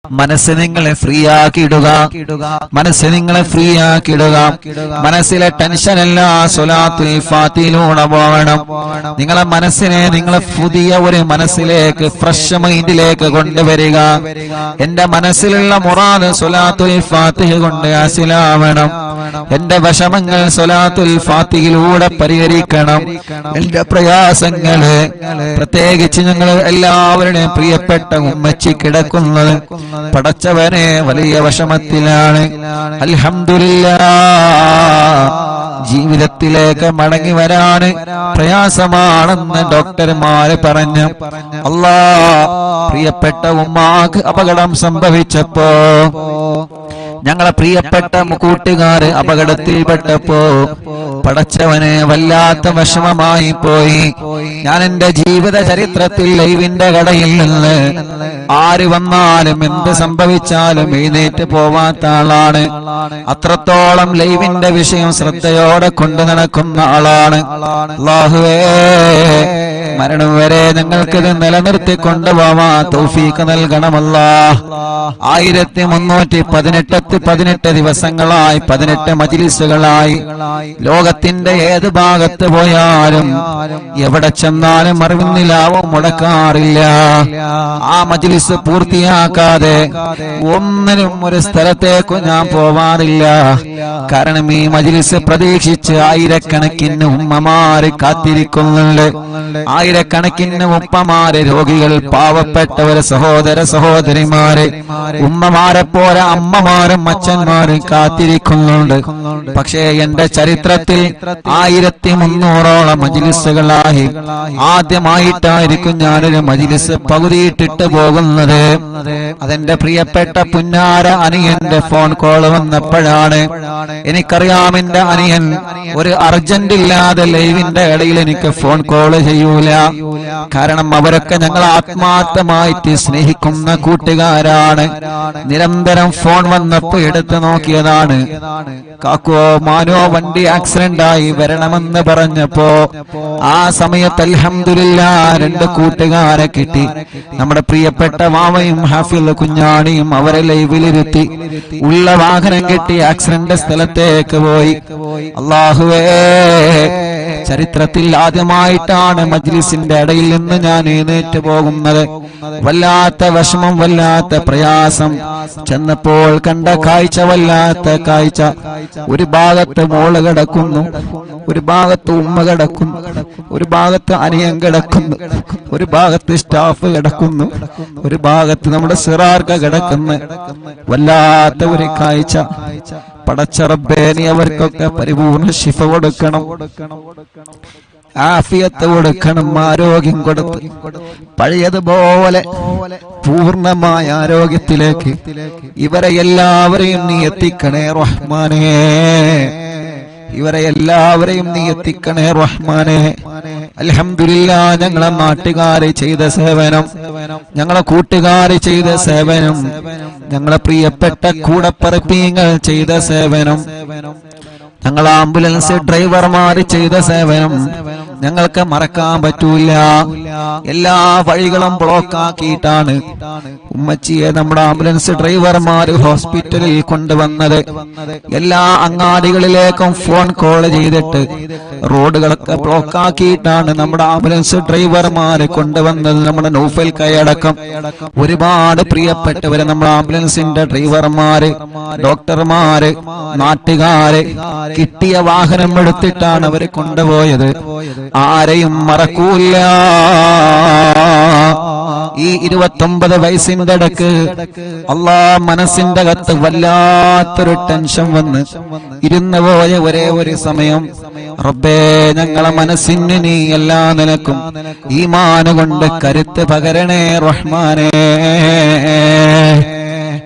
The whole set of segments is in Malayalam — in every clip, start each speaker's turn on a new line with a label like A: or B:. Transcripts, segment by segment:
A: മനസ്സ് നിങ്ങളെ ഫ്രീ ആക്കിയിടുക, മനസ്സ് നിങ്ങളെ ഫ്രീ ആക്കിയിടുക. മനസ്സിലെ ടെൻഷൻ എല്ലാം സ്വലാത്തുൽ ഫാത്തിഹയിലൂടെ പോകണം. നിങ്ങളെ മനസ്സിനെ നിങ്ങളെ പുതിയ ഒരു മനസ്സിലേക്ക്, ഫ്രഷ് മൈൻഡിലേക്ക് കൊണ്ടുവരിക. എന്റെ മനസ്സിലുള്ള മുറാദ് സ്വലാത്തുൽ ഫാത്തിഹ കൊണ്ട് ഹാസിലാവണം. എന്റെ വിഷമങ്ങൾ സ്വലാത്തുൽ ഫാത്തിഹയിലൂടെ പരിഹരിക്കണം. എന്റെ പ്രയാസങ്ങള്, പ്രത്യേകിച്ച് ഞങ്ങൾ എല്ലാവരുടെയും പ്രിയപ്പെട്ട ഉമ്മച്ചി കിടക്കുന്നത് പടച്ചവനെ വലിയ വിഷമത്തിലാണ്. അൽഹംദുലില്ലാഹ്, ജീവിതത്തിലേക്ക് മടങ്ങി വരാന് പ്രയാസമാണെന്ന് ഡോക്ടർമാര് പറഞ്ഞു. അല്ലാഹ്, പ്രിയപ്പെട്ട ഉമ്മാക്ക് അപകടം സംഭവിച്ചപ്പോ, ഞങ്ങളെ പ്രിയപ്പെട്ട കൂട്ടുകാര് അപകടത്തിൽപ്പെട്ടപ്പോ പടച്ചവനെ വല്ലാത്ത വിഷമമായി പോയി. ഞാൻ എന്റെ ജീവിത ചരിത്രത്തിൽ ലൈവിന്റെ കടയിൽ നിന്ന് ആര് വന്നാലും എന്ത് സംഭവിച്ചാലും എഴുന്നേറ്റ് പോവാത്ത ആളാണ്. അത്രത്തോളം ലൈവിന്റെ വിഷയം ശ്രദ്ധയോടെ കൊണ്ടു നടക്കുന്ന ആളാണ്. അല്ലാഹുവേ, മരണം വരെ ഞങ്ങൾക്കിത് നിലനിർത്തി കൊണ്ടുപോവാ തൗഫീഖ് നൽകണമല്ലാഹ്. 1318 ദിവസങ്ങളായി, 18 മജ്‌ലിസുകളായി, ലോകത്തിന്റെ ഏത് ഭാഗത്ത് പോയാലും എവിടെ ചെന്നാലും അറിവിന്നിലാവും മുടക്കാറില്ല. ആ മജ്‌ലിസ് പൂർത്തിയാക്കാതെ ഒന്നിനും ഒരു സ്ഥലത്തേക്കും ഞാൻ പോവാറില്ല. കാരണം ഈ മജ്‌ലിസ് പ്രതീക്ഷിച്ച് ആയിരക്കണക്കിന് ഉമ്മമാര് കാത്തിരിക്കുന്നുണ്ട്. ആയിരക്കണക്കിന് ഉപ്പമാര്, രോഗികൾ, പാവപ്പെട്ടവര്, സഹോദര സഹോദരിമാര്, ഉമ്മമാരെ പോലെ അമ്മമാരും അച്ഛന്മാരും കാത്തിരിക്കുന്നുണ്ട്. പക്ഷേ എന്റെ ചരിത്രത്തിൽ 1300ഓളം മജ്‌ലിസുകളായി ആദ്യമായിട്ടായിരിക്കും ഞാനൊരു മജ്‌ലിസ് പകുതിയിട്ടിട്ട് പോകുന്നത്. അതെന്റെ പ്രിയപ്പെട്ട പുന്നാര അനിയന്റെ ഫോൺ കോൾ വന്നപ്പോഴാണ്. എനിക്കറിയാം എന്റെ അനിയൻ ഒരു അർജന്റ് ഇല്ലാതെ ലൈവിന്റെ ഇടയിൽ എനിക്ക് ഫോൺ കോൾ ചെയ്യൂല. കാരണം അവരൊക്കെ ഞങ്ങൾ ആത്മാർത്ഥമായിട്ട് സ്നേഹിക്കുന്ന കൂട്ടുകാരാണ്. നിരന്തരം ഫോൺ വന്നപ്പോ എടുത്തു നോക്കിയതാണ്. കാക്കോ മാനോ വണ്ടി ആക്സിഡന്റ് ആയി വരണമെന്ന് പറഞ്ഞപ്പോ ആ സമയത്ത് അൽഹംദുലില്ലാഹ് 2 കൂട്ടുകാരെ കിട്ടി. നമ്മുടെ പ്രിയപ്പെട്ട മാമയും ഹാഫിൽ കുഞ്ഞാണിയും അവരെ ലൈവിലിരുത്തി ഉള്ള വാഹനം കിട്ടി ആക്സിഡന്റ് സ്ഥലത്തേക്ക് പോയി. അല്ലാഹുവേ, ചരിത്രത്തിൽ ആദ്യമായിട്ടാണ് മജ്‌ലിസിന്റെ ഇടയിൽ നിന്ന് ഞാൻ എഴുന്നേറ്റ് പോകുന്നത്. വല്ലാത്ത വിഷമം, വല്ലാത്ത പ്രയാസം. ചെന്നപ്പോൾ കണ്ട കാഴ്ച വല്ലാത്ത കാഴ്ച. ഒരു ഭാഗത്ത് മോള് കിടക്കുന്നു, ഒരു ഭാഗത്ത് ഉമ്മ കിടക്കുന്നു, ഒരു ഭാഗത്ത് അനിയൻ കിടക്കുന്നു, ഒരു ഭാഗത്ത് സ്റ്റാഫ് കിടക്കുന്നു, ഒരു ഭാഗത്ത് നമ്മുടെ സിറാർക്ക കിടക്കുന്നു. വല്ലാത്ത ഒരു കാഴ്ച. പടച്ച റബ്ബേ, നീ അവർക്കൊക്കെ പരിപൂർണ്ണ ശിഫ കൊടുക്കണം, ആഫിയത്ത് കൊടുക്കണം, ആരോഗ്യം കൊടുത്ത് പഴയതുപോലെ പൂർണ്ണമായ ആരോഗ്യത്തിലേക്ക് ഇവരെ എല്ലാവരെയും നീ എത്തിക്കണേ റഹ്മാനേ. ഇവരെ എല്ലാവരെയും നീ എത്തിക്കണേ റഹ്മാനേ. അൽഹംദുലില്ലാഹ്, ഞങ്ങളെ നാട്ടുകാരെ ചെയ്ത സേവനം, ഞങ്ങളെ കൂട്ടുകാരെ ചെയ്ത സേവനം, ഞങ്ങളെ പ്രിയപ്പെട്ട കൂടപ്പറപ്പീങ്ങൾ ചെയ്ത സേവനം, ഞങ്ങൾ ആംബുലൻസ് ഡ്രൈവർമാര് ചെയ്ത സേവനം ഞങ്ങൾക്ക് മറക്കാൻ പറ്റൂല. എല്ലാ വഴികളും ബ്ലോക്ക് ആക്കിയിട്ടാണ് ഉമ്മച്ചിയെ നമ്മുടെ ആംബുലൻസ് ഡ്രൈവർമാര് ഹോസ്പിറ്റലിൽ കൊണ്ടുവന്നത്. എല്ലാ അങ്ങാടികളിലേക്കും ഫോൺ കോൾ ചെയ്തിട്ട് റോഡുകളൊക്കെ ബ്ലോക്ക് ആക്കിയിട്ടാണ് നമ്മുടെ ആംബുലൻസ് ഡ്രൈവർമാര് കൊണ്ടുവന്നത്. നമ്മുടെ നൗഫൽ കൈയടക്കം ഒരുപാട് പ്രിയപ്പെട്ടവര്, നമ്മുടെ ആംബുലൻസിന്റെ ഡ്രൈവർമാര്, ഡോക്ടർമാര്, നാട്ടുകാര് കിട്ടിയ വാഹനം എടുത്തിട്ടാണ് അവര് കൊണ്ടുപോയത്. ആരെയും മറക്കൂല. ഈ 29 വയസ്സിന്റെ ഇടക്ക് മനസ്സിന്റെ അകത്ത് വല്ലാത്തൊരു ടെൻഷൻ വന്ന് ഇരുന്നു പോയ ഒരേ ഒരു സമയം, റബ്ബേ, ഞങ്ങളെ മനസ്സിന് നീ എല്ലാ നിലക്കും ഈമാൻ കൊണ്ട് കരുത്ത് പകരണേ റഹ്മാനേ.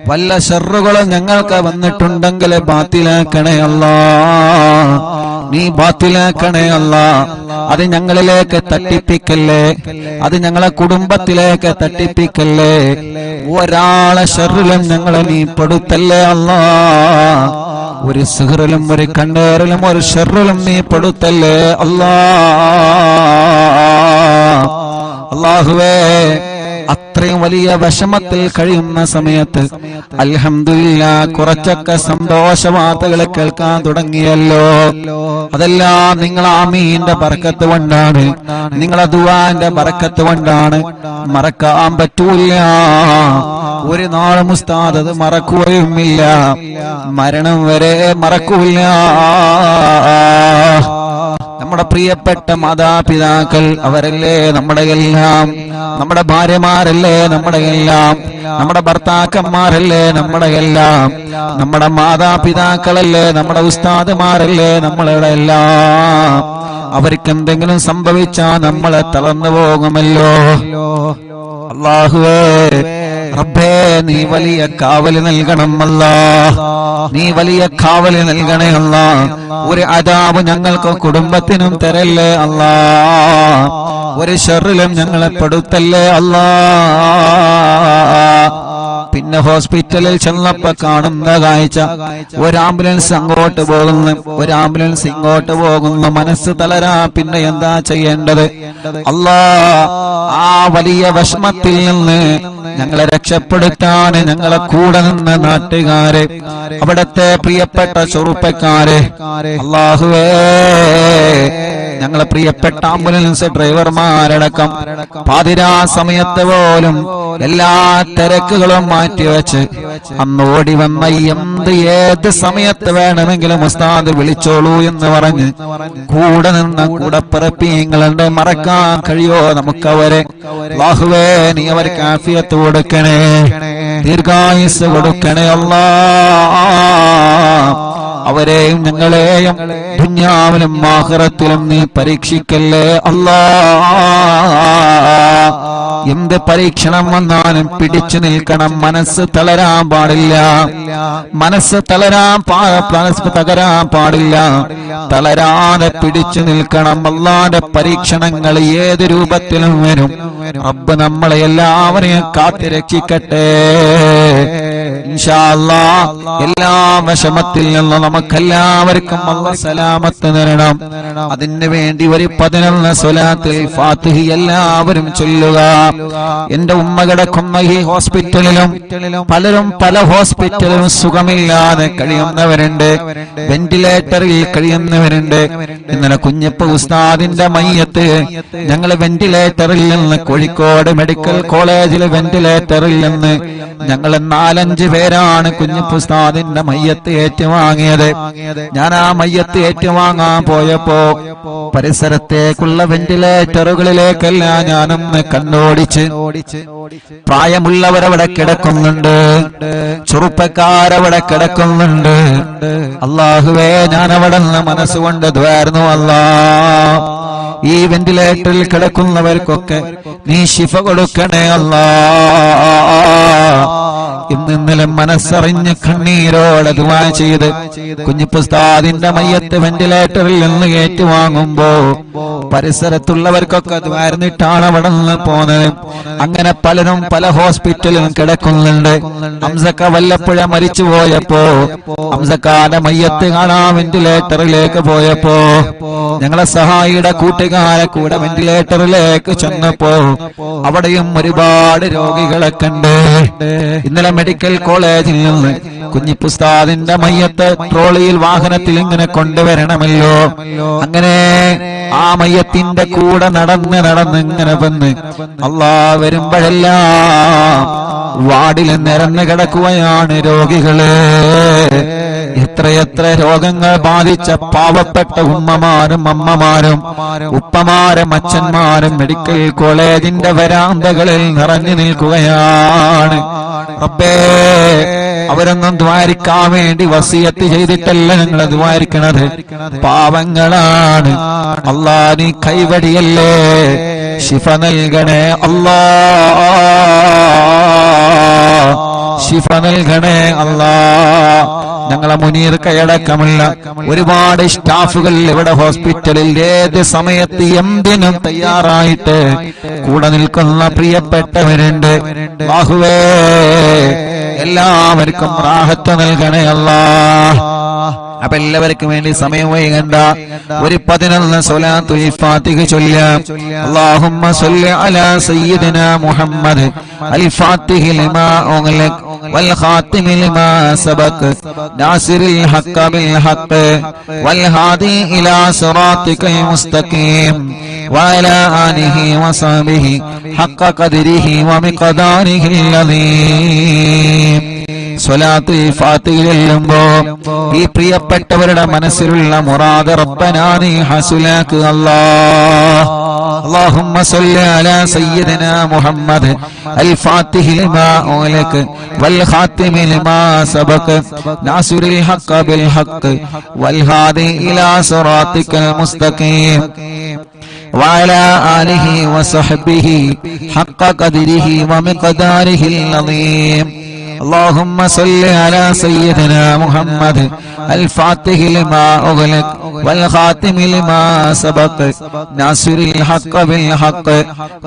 A: വല്ല ശർറുകളും ഞങ്ങൾക്ക് വന്നിട്ടുണ്ടെങ്കിൽ ബാത്തിലാക്കണേ അല്ലാഹ്, നീ ബാത്തിലാക്കണേ അല്ലാഹ്. അത് ഞങ്ങളിലേക്ക് തട്ടിപ്പിക്കല്ലേ, അത് ഞങ്ങളെ കുടുംബത്തിലേക്ക് തട്ടിപ്പിക്കല്ലേ. ഒരാളെ ശർറിലും ഞങ്ങളെ നീ പെടുത്തല്ലേ അല്ലാഹ്. ഒരു സിഹറിലും ഒരു കണ്ണേറിലും ഒരു ശർറിലും നീ പെടുത്തല്ലേ അല്ലാഹ്. അല്ലാഹുവേ, അത്രയും വലിയ വിഷമത്തിൽ കഴിയുന്ന സമയത്ത് അൽഹംദുലില്ലാഹ് കുറച്ചൊക്കെ സന്തോഷ വാർത്തകൾ കേൾക്കാൻ തുടങ്ങിയല്ലോ. അതെല്ലാം നിങ്ങൾ ആമീന്റെ ബർക്കത്ത് കൊണ്ടാണ്, നിങ്ങളെ ദുആന്റെ ബർക്കത്ത് കൊണ്ടാണ്. മറക്കാൻ പറ്റൂല, ഒരു നാളും ഉസ്താദ് അത് മറക്കുകയുമില്ല, മരണം വരെ മറക്കൂല. നമ്മുടെ പ്രിയപ്പെട്ട മാതാപിതാക്കൾ അവരല്ലേ നമ്മുടെ എല്ലാം, നമ്മുടെ ഭാര്യമാരല്ലേ നമ്മുടെ എല്ലാം, നമ്മുടെ ഭർത്താക്കന്മാരല്ലേ നമ്മുടെ എല്ലാം, നമ്മുടെ മാതാപിതാക്കളല്ലേ നമ്മുടെ ഉസ്താദുമാരല്ലേ നമ്മളുടെ എല്ലാം. അവർക്ക് എന്തെങ്കിലും സംഭവിച്ചാൽ നമ്മളെ തളർന്നു പോകുമല്ലോ. അല്ലാഹുവേ റബ്ബേ നീ വലിയ കാവല് നൽകണം അല്ലാഹ്, നീ വലിയ കാവല് നൽകണേ അല്ലാഹ്. ഒരു അദാബ് ഞങ്ങൾക്ക് കുടുംബത്തിനും തരല്ലേ അല്ലാഹ്, ഒരു ശർറിലും ഞങ്ങളെ പെടുത്തല്ലേ അല്ലാഹ്. പിന്നെ ഹോസ്പിറ്റലിൽ ചെന്നപ്പോ കാണുന്ന കാഴ്ച, ഒരു ആംബുലൻസ് അങ്ങോട്ട് പോകുന്നു, ഒരു ആംബുലൻസ് ഇങ്ങോട്ട് പോകുന്നു. മനസ്സ് തളരാ, പിന്നെ എന്താ ചെയ്യേണ്ടത്? അല്ലാഹ് ആ വലിയ വിഷമത്തിൽ നിന്ന് ഞങ്ങളെ രക്ഷപ്പെടുത്താൻ ഞങ്ങളെ കൂടെ നിന്ന് നാട്ടുകാരെ, അവിടത്തെ പ്രിയപ്പെട്ട ചെറുപ്പക്കാരെ, അല്ലാഹുവേ ഞങ്ങളെ പ്രിയപ്പെട്ട ആംബുലൻസ് ഡ്രൈവർമാരടക്കം പാതിരാ സമയത്ത് പോലും എല്ലാ തിരക്കുകളും മാറ്റിവെച്ച് അന്ന് ഓടി വന്ന ഏത് സമയത്ത് വേണമെങ്കിലും ഉസ്താദ് വിളിച്ചോളൂ എന്ന് പറഞ്ഞ് കൂടെ നിന്ന കൂടപ്പിറപ്പിങ്ങളുടെ മറക്കാൻ കഴിയോ നമുക്കവരെ? അല്ലാഹുവേ നീ അവർക്ക് ആഫിയത്ത് കൊടുക്കണേ, ദീർഘായുസ് കൊടുക്കണേ അല്ലാഹ്. അവരെയും ഞങ്ങളെയും ദുനിയാവിലും ആഖിറത്തിലും നീ പരീക്ഷിക്കല്ലേ അല്ലാഹ്. എന്ത് പരീക്ഷണം വന്നാലും പിടിച്ചു നിൽക്കണം, മനസ്സ് തളരാൻ പാടില്ല, മനസ്സ് തകരാൻ പാടില്ല, തളരാതെ പിടിച്ചു നിൽക്കണം. അല്ലാഹുവിന്റെ പരീക്ഷണങ്ങൾ ഏത് രൂപത്തിലും വരും. റബ്ബ് നമ്മളെ എല്ലാവരെയും കാത്തുരക്ഷിക്കട്ടെ ഇൻഷാ അല്ലാഹ്. എല്ലാ വിഷമത്തിൽ നിന്ന് നമുക്കെല്ലാവർക്കും അല്ലാഹ് സലാമത്ത് തരണം. അതിനു വേണ്ടി ഒരു 11 സ്വലാത്തുൽ ഫാത്തിഹ എല്ലാവരും ചൊല്ലുക. എന്റെ ഉമ്മ കിടക്കുന്ന ഈ ഹോസ്പിറ്റലിലും പലരും പല ഹോസ്പിറ്റലിലും സുഖമില്ലാതെ കഴിയുന്നവരുണ്ട്, വെന്റിലേറ്ററിൽ കഴിയുന്നവരുണ്ട്. ഇന്നലെ കുഞ്ഞപ്പ ഉസ്താദിന്റെ മയ്യത്ത് ഞങ്ങൾ വെന്റിലേറ്ററിൽ നിന്ന്, കോഴിക്കോട് മെഡിക്കൽ കോളേജിലെ വെന്റിലേറ്ററിൽ നിന്ന് ഞങ്ങൾ 4-5 പേരാണ് കുഞ്ഞപ്പ ഉസ്താദിന്റെ മയ്യത്ത് ഏറ്റുവാങ്ങിയത്. ഞാൻ ആ മയ്യത്ത് ഏറ്റുവാങ്ങാൻ പോയപ്പോ പരിസരത്തേക്കുള്ള വെന്റിലേറ്ററുകളിലേക്കെല്ലാം ഞാനൊന്ന് കണ്ണോടിച്ച്, പ്രായമുള്ളവരവിടെ കിടക്കുന്നുണ്ട്, ചെറുപ്പക്കാരവിടെ കിടക്കുന്നുണ്ട്. അല്ലാഹുവേ ഞാൻ അവിടെ നിന്ന് മനസ്സുകൊണ്ട് ദ്വാരുന്നു അല്ലാഹ്. ഈ വെന്റിലേറ്ററിൽ കിടക്കുന്നവർക്കൊക്കെ നീ ശിഫ കൊടുക്കണേ അല്ലാഹ്. ഇന്നലെ മനസ്സറിഞ്ഞ് കണ്ണീരോടെ ദുആ ചെയ്ത് കുഞ്ഞിപ്പുസ്താദിന്റെ മയ്യത്ത് വെന്റിലേറ്ററിൽ നിന്ന് ഏറ്റുവാങ്ങുമ്പോ പരിസരത്തുള്ളവർക്കൊക്കെ ദ്വാരന്നിട്ടാണ് അവിടെ നിന്ന് പോന്നത്. അങ്ങനെ പലരും പല ഹോസ്പിറ്റലിലും കിടക്കുന്നുണ്ട്. ഹംസക്ക വല്ലപ്പുഴ മരിച്ചു പോയപ്പോ ഹംസക്കാന്റെ മയ്യത്ത് കാണാൻ വെന്റിലേറ്ററിലേക്ക് പോയപ്പോ ഞങ്ങളെ സഹായിയുടെ കൂട്ടുകാരെ കൂടെ വെന്റിലേറ്ററിലേക്ക് ചെന്നപ്പോ അവിടെയും ഒരുപാട് രോഗികളെ കണ്ട്. ഇന്നലെ മെഡിക്കൽ കോളേജിൽ നിന്ന് കുഞ്ഞിപ്പുസ്താദിന്റെ മയ്യത്ത് ട്രോളിയിൽ വാഹനത്തിൽ ഇങ്ങനെ കൊണ്ടുവരണമല്ലോ. അങ്ങനെ ആ മയ്യത്തിന്റെ കൂടെ നടന്ന് ഇങ്ങനെ വന്ന് അല്ലാഹ് വരുമ്പോഴെല്ലാം വാർഡിൽ നിരന്ന് കിടക്കുകയാണ് രോഗികള്. എത്രയെത്ര രോഗങ്ങൾ ബാധിച്ച പാവപ്പെട്ട ഉമ്മമാരും അമ്മമാരും ഉപ്പമാരും അച്ഛന്മാരും മെഡിക്കൽ കോളേജിന്റെ വരാന്തകളിൽ നിറഞ്ഞു നിൽക്കുകയാണ്. റബ്ബേ അവരൊന്നും ദ്വാരിക്കാൻ വേണ്ടി വസിയത്ത് ചെയ്തിട്ടല്ല ഞങ്ങൾ ദ്വാരിക്കണത്, പാവങ്ങളാണ്. അല്ലാഹ് നീ കൈവടിയല്ലേ, ശിഫ നൽകണേ അല്ലാഹ്, ശിഫ നൽകണേ അല്ലാഹ്. ഞങ്ങളെ മുനീർ കൈയടക്കമുള്ള ഒരുപാട് സ്റ്റാഫുകൾ ഇവിടെ ഹോസ്പിറ്റലിൽ ഏത് സമയത്ത് എന്തിനും തയ്യാറായിട്ട് കൂടെ നിൽക്കുന്ന പ്രിയപ്പെട്ടവരുണ്ട്. അല്ലാഹുവേ എല്ലാവർക്കും റാഹത്ത് നൽകണേ അല്ലാഹ്. അപ്പൊ എല്ലാവർക്കും വേണ്ടി സമയം വൈകണ്ട, ഒരു 11 സ്വലാത്തുൽ ഫാത്തിഹ ചൊല്ലാം. അല്ലാഹുമ്മ സ്വല്ലി അലാ സയ്യിദിനാ മുഹമ്മദ് അൽ ഫാത്തിഹി ലിമാ ഉഗ്ലിഖ വൽ ഖാതിമി ലിമാ സബഖ നാസിറിൽ ഹഖ്ഖ ബിൽ ഹഖ് വൽ ഹാദി ഇലാ സിറാത്തിക്കൽ മുസ്തഖീം വഅലാ ആലിഹി വസഹ്ബിഹി ഹഖ്ഖ ഖദ്രിഹി വമിഖ്ദാരിഹിൽ അദീം. സ്വലാത്തുൽ ഫാത്തിഹ ചൊല്ലുമ്പോ ഈ പ്രിയപ്പെട്ടവരുടെ മനസ്സിലുള്ള മുറാദ് റബ്ബനാ നീ ഹസുലാക്ക് അല്ലാഹ്. اللهم صل على سيدنا محمد الفاتح لما أغلق والخاتم لما سبق ناصر الحق بالحق والهادي إلى صراطك المستقيم وعلى آله وصحبه حق قدره ومقداره العظيم. اللهم صل على سيدنا محمد الفاتح لما أغلق والخاتم لما سبق ناصر الحق بالحق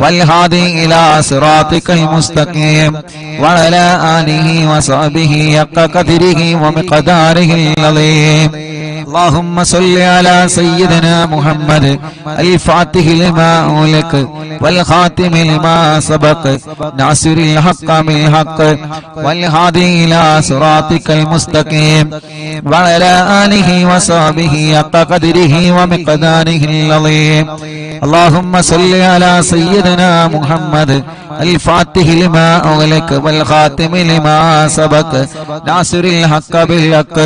A: والهادي إلى صراطك المستقيم وعلى آله وصحبه حق قدره ومقداره العظيم. اللهم صل على سيدنا محمد الفاتح لما أغلق والخاتم لما سبق ناصر الحق بالحق والهادي إلى صراطك المستقيم وعلى آله وصحبه حق قدره ومقداره العظيم. اللهم صل على سيدنا محمد الفاتح لما أغلق والخاتم لما سبق ناصر الحق بالحق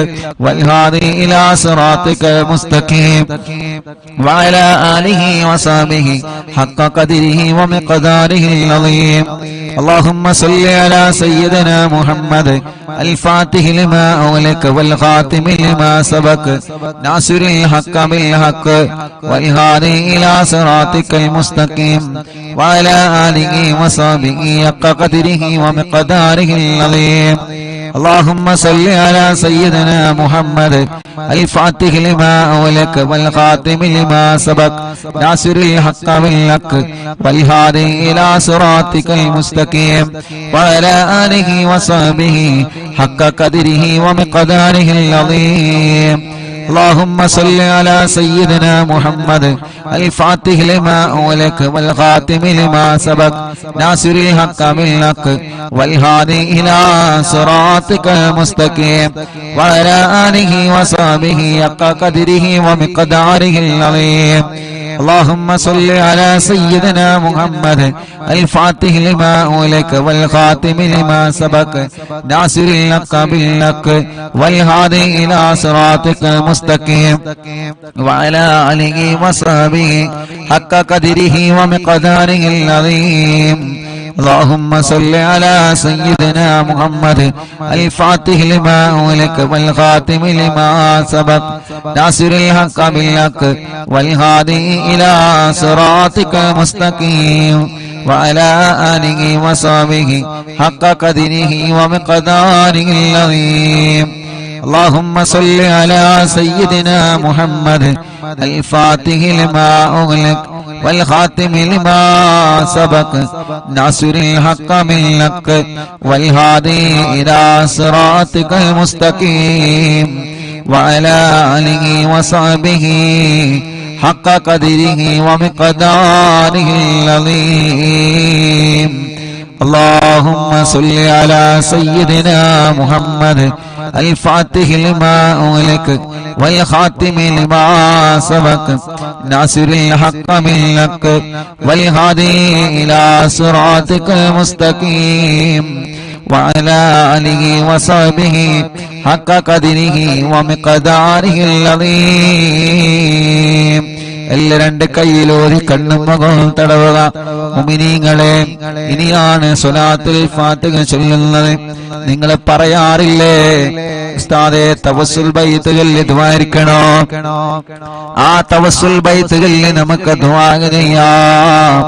A: والهادي إلى صراطك المستقيم وعلى آله وصحبه حق قدره ومقداره العظيم. اللهم صل على سيدنا محمد الفاتح لما أغلق والخاتم لما سبق ناصر الحق بالحق والهادي إلى صراطك المستقيم وعلى آله وصحبه حق قدره ومقداره العظيم. اللهم صل على سيدنا محمد الفاتح لما أغلق والخاتم لما سبق ناصر الحق بالحق والهادي إلى صراطك المستقيم وعلى آله وصحبه حق قدره ومقداره العظيم. اللهم صل على سيدنا محمد الفاتح لما أغلق والخاتم لما سبق ناصر الحق بالحق والهادي إلى صراطك المستقيم وعلى آله وصحبه حق قدره ومقداره العظيم. اللهم صل على سيدنا محمد الفاتح لما أغلق والخاتم لما سبق ناصر الحق بالحق والهادي إلى صراطك المستقيم وعلى آله وصحبه حق قدره ومقداره العظيم. اللهم صل على سيدنا محمد الفاتح لما أغلق والخاتم لما سبق ناصر الحق بالحق والهادي إلى صراطك المستقيم وعلى آله وصحبه حق قدره ومقداره العظيم. اللهم صل على سيدنا محمد الفاتح لما أغلق والخاتم لما سبق ناصر الحق بالحق والهادي إلى صراطك المستقيم وعلى آله وصحبه حق قدره ومقداره العظيم. اللهم صل على سيدنا محمد الفاتح لما أغلق والخاتم لما سبق ناصر الحق بالحق والهادي إلى صراطك المستقيم وعلى آله وصحبه حق قدره ومقداره العظيم. എല്ലാ രണ്ട് കൈയിലോരി കണ്ണും മുഖവും തടവുക. മുഅ്മിനീങ്ങളെ, ഇനിയാണ് സ്വലാത്തുൽ ഫാത്തിഹ ചൊല്ലുന്നത്. നിങ്ങൾ പറയാറില്ലേ ഉസ്താദേ തവസ്സുൽ ബൈത്ത് ചൊല്ലി ദുആയിരിക്കണോ? ആ തവസ്സുൽ ബൈത്ത് ചൊല്ലി നമുക്ക് ദുആ ചെയ്യാം.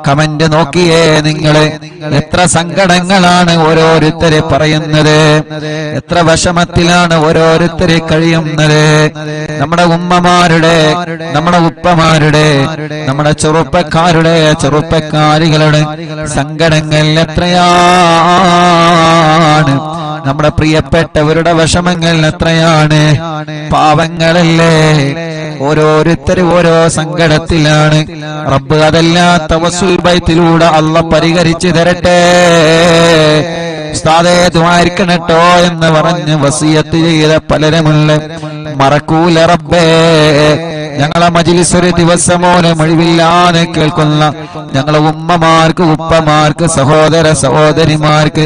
A: കമന്റ് നോക്കിയേ നിങ്ങള്, എത്ര സങ്കടങ്ങളാണ് ഓരോരുത്തരെ പറയുന്നത്, എത്ര വിഷമത്തിലാണ് ഓരോരുത്തരെ കഴിയുന്നത്. നമ്മുടെ ഉമ്മമാരുടെ, നമ്മുടെ ഉപ്പമാരുടെ, നമ്മുടെ ചെറുപ്പക്കാരുടെ, ചെറുപ്പക്കാരികളുടെ സങ്കടങ്ങൾ എത്രയാണ്. നമ്മുടെ പ്രിയപ്പെട്ടവരുടെ വിഷമങ്ങൾ എത്രയാണ്. പാവങ്ങളല്ലേ, ഓരോരുത്തരും ഓരോ സങ്കടത്തിലാണ്. റബ്ബ് അതെല്ലാം തവസ്സുൽ ബൈത്തിലൂടെ അല്ലാഹ് പരിഹരിച്ചു തരട്ടെ. ഉസ്താദേ ദുആയിരിക്കണട്ടോ എന്ന് പറഞ്ഞ് വസിയത്ത് ചെയ്ത പലരുമുള്ള മറക്കൂല റബ്ബേ. ഞങ്ങളെ മജ്ലിസ് ഒരു ദിവസമോനെ മൊഴിവില്ലാതെ കേൾക്കുന്ന ഞങ്ങളെ ഉമ്മമാർക്ക്, ഉപ്പമാർക്ക്, സഹോദര സഹോദരിമാർക്ക്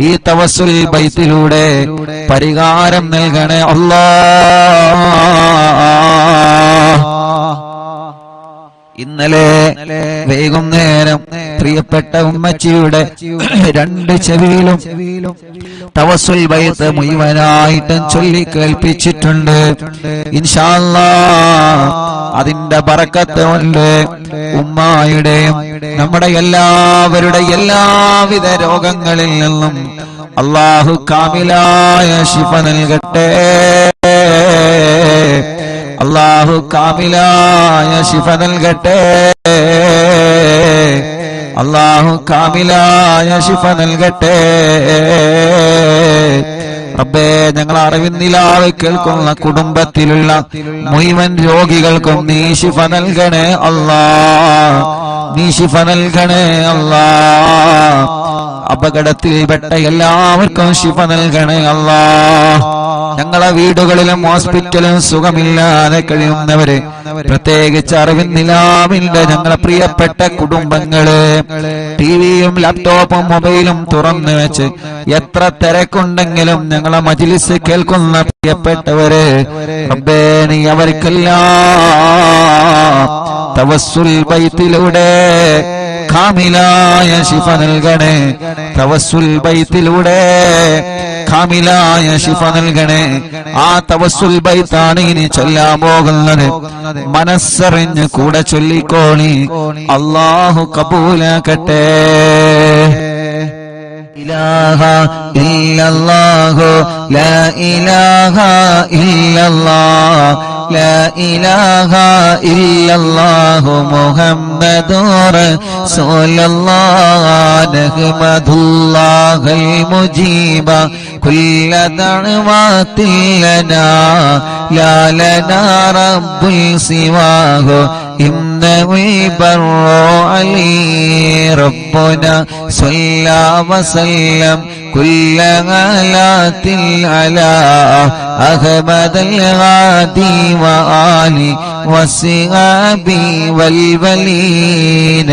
A: ഈ തവസ്സുൽ ബൈത്തിലൂടെ പരിഹാരം നൽകണേ അല്ലാഹ്. ഇന്നലെ വൈകുന്നേരം പ്രിയപ്പെട്ട ഉമ്മച്ചിയുടെ 2 ചെവിയിലും തവസ്സുൽ ബൈത്ത് മുഴുവനായിട്ടും ചൊല്ലി കേൾപ്പിച്ചിട്ടുണ്ട്. ഇൻഷാ അല്ലാഹ് അതിന്റെ ബറക്കത്ത് കൊണ്ട് ഉമ്മായുടെയും നമ്മുടെ എല്ലാവരുടെ എല്ലാവിധ രോഗങ്ങളിൽ നിന്നും അല്ലാഹു കാമിലായ ശിഫ നൽകട്ടെ. അല്ലാഹു കാമിലായ ശിഫ നൽകട്ടെ. അല്ലാഹു കാമിലായ ശിഫ നൽകട്ടെ. റബ്ബേ, ഞങ്ങൾ അറിവിന്നിലാവ് കേൾക്കുന്ന കുടുംബത്തിലുള്ള മുഴുവൻ രോഗികൾക്കും നീ ശിഫ നൽകണേ അല്ലാഹ്. നീ ശിഫ നൽകണേ അല്ലാഹ്. അപകടത്തിൽപ്പെട്ട എല്ലാവർക്കും ശിഫ നൽകണേ അല്ലാഹ്. ഞങ്ങളെ വീടുകളിലും ഹോസ്പിറ്റലും സുഖമില്ലാതെ കഴിയുന്നവര്, പ്രത്യേകിച്ച് അറിവിന്നിലാവിന്റെ ഞങ്ങളെ പ്രിയപ്പെട്ട കുടുംബങ്ങള്, ടിവിയും ലാപ്ടോപ്പും മൊബൈലും തുറന്നു വെച്ച് എത്ര തിരക്കുണ്ടെങ്കിലും ഞങ്ങളെ മജ്ലിസ് കേൾക്കുന്ന പ്രിയപ്പെട്ടവര്, റബ്ബേ നീ അവർക്കെല്ലാം തവസ്സുൽ ബൈത്തിലൂടെ കാമിലായ ശിഫ നൽകണേ. തവസ്സുൽ ബൈത്തിലൂടെ കാമിലായ ശിഫ നൽകണേ. ആ തവസ്സുൽ ബൈത്താണ് ഇനി ചൊല്ലാൻ പോകുന്നത്. മനസ്സറിഞ്ഞ് കൂടെ ചൊല്ലിക്കോളി. അല്ലാഹു കബൂലാക്കട്ടെ. ഇലാഹ ഇല്ലല്ലാഹു ലാ ഇലാഹ ഇല്ലല്ലാഹ് ലാ ഇലാഹ ഇല്ലല്ലാഹു മുഹമ്മദുർ റസൂലുള്ളാഹ് നഹ്മദുല്ലാഹൽ മുജീബ കുല്ല ദഅവാതിൻ ലനാ ലാ ലനാ റബ്ബുൽ സിവാഹു ഇന്നഹു ബർറു അലി റബ്ബുനാ സ്വല്ലാ വസല്ലം കുല്ല ഗലാത്തിൽ അലാ അഹ്മദൽ ഗാദി വആലി വസിഹാബി വൽവലീന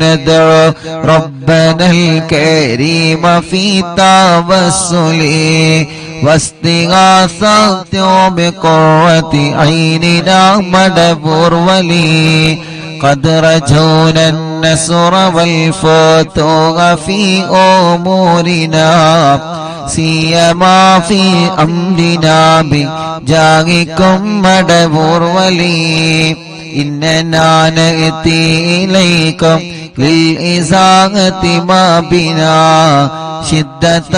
A: നദഉ റബ്ബനൽ കരീമ ഫീ തവസ്സുലി വസ്തിഗാസത്തു ബിഖുവതി ഐനിനാ മദബൂർ വലി قد رجونا النصر والفتوح في أمورنا سيما في أمرنا بجاهكم مدبور ولي إننا نأتي إليكم للإزاغة ما بنا شدة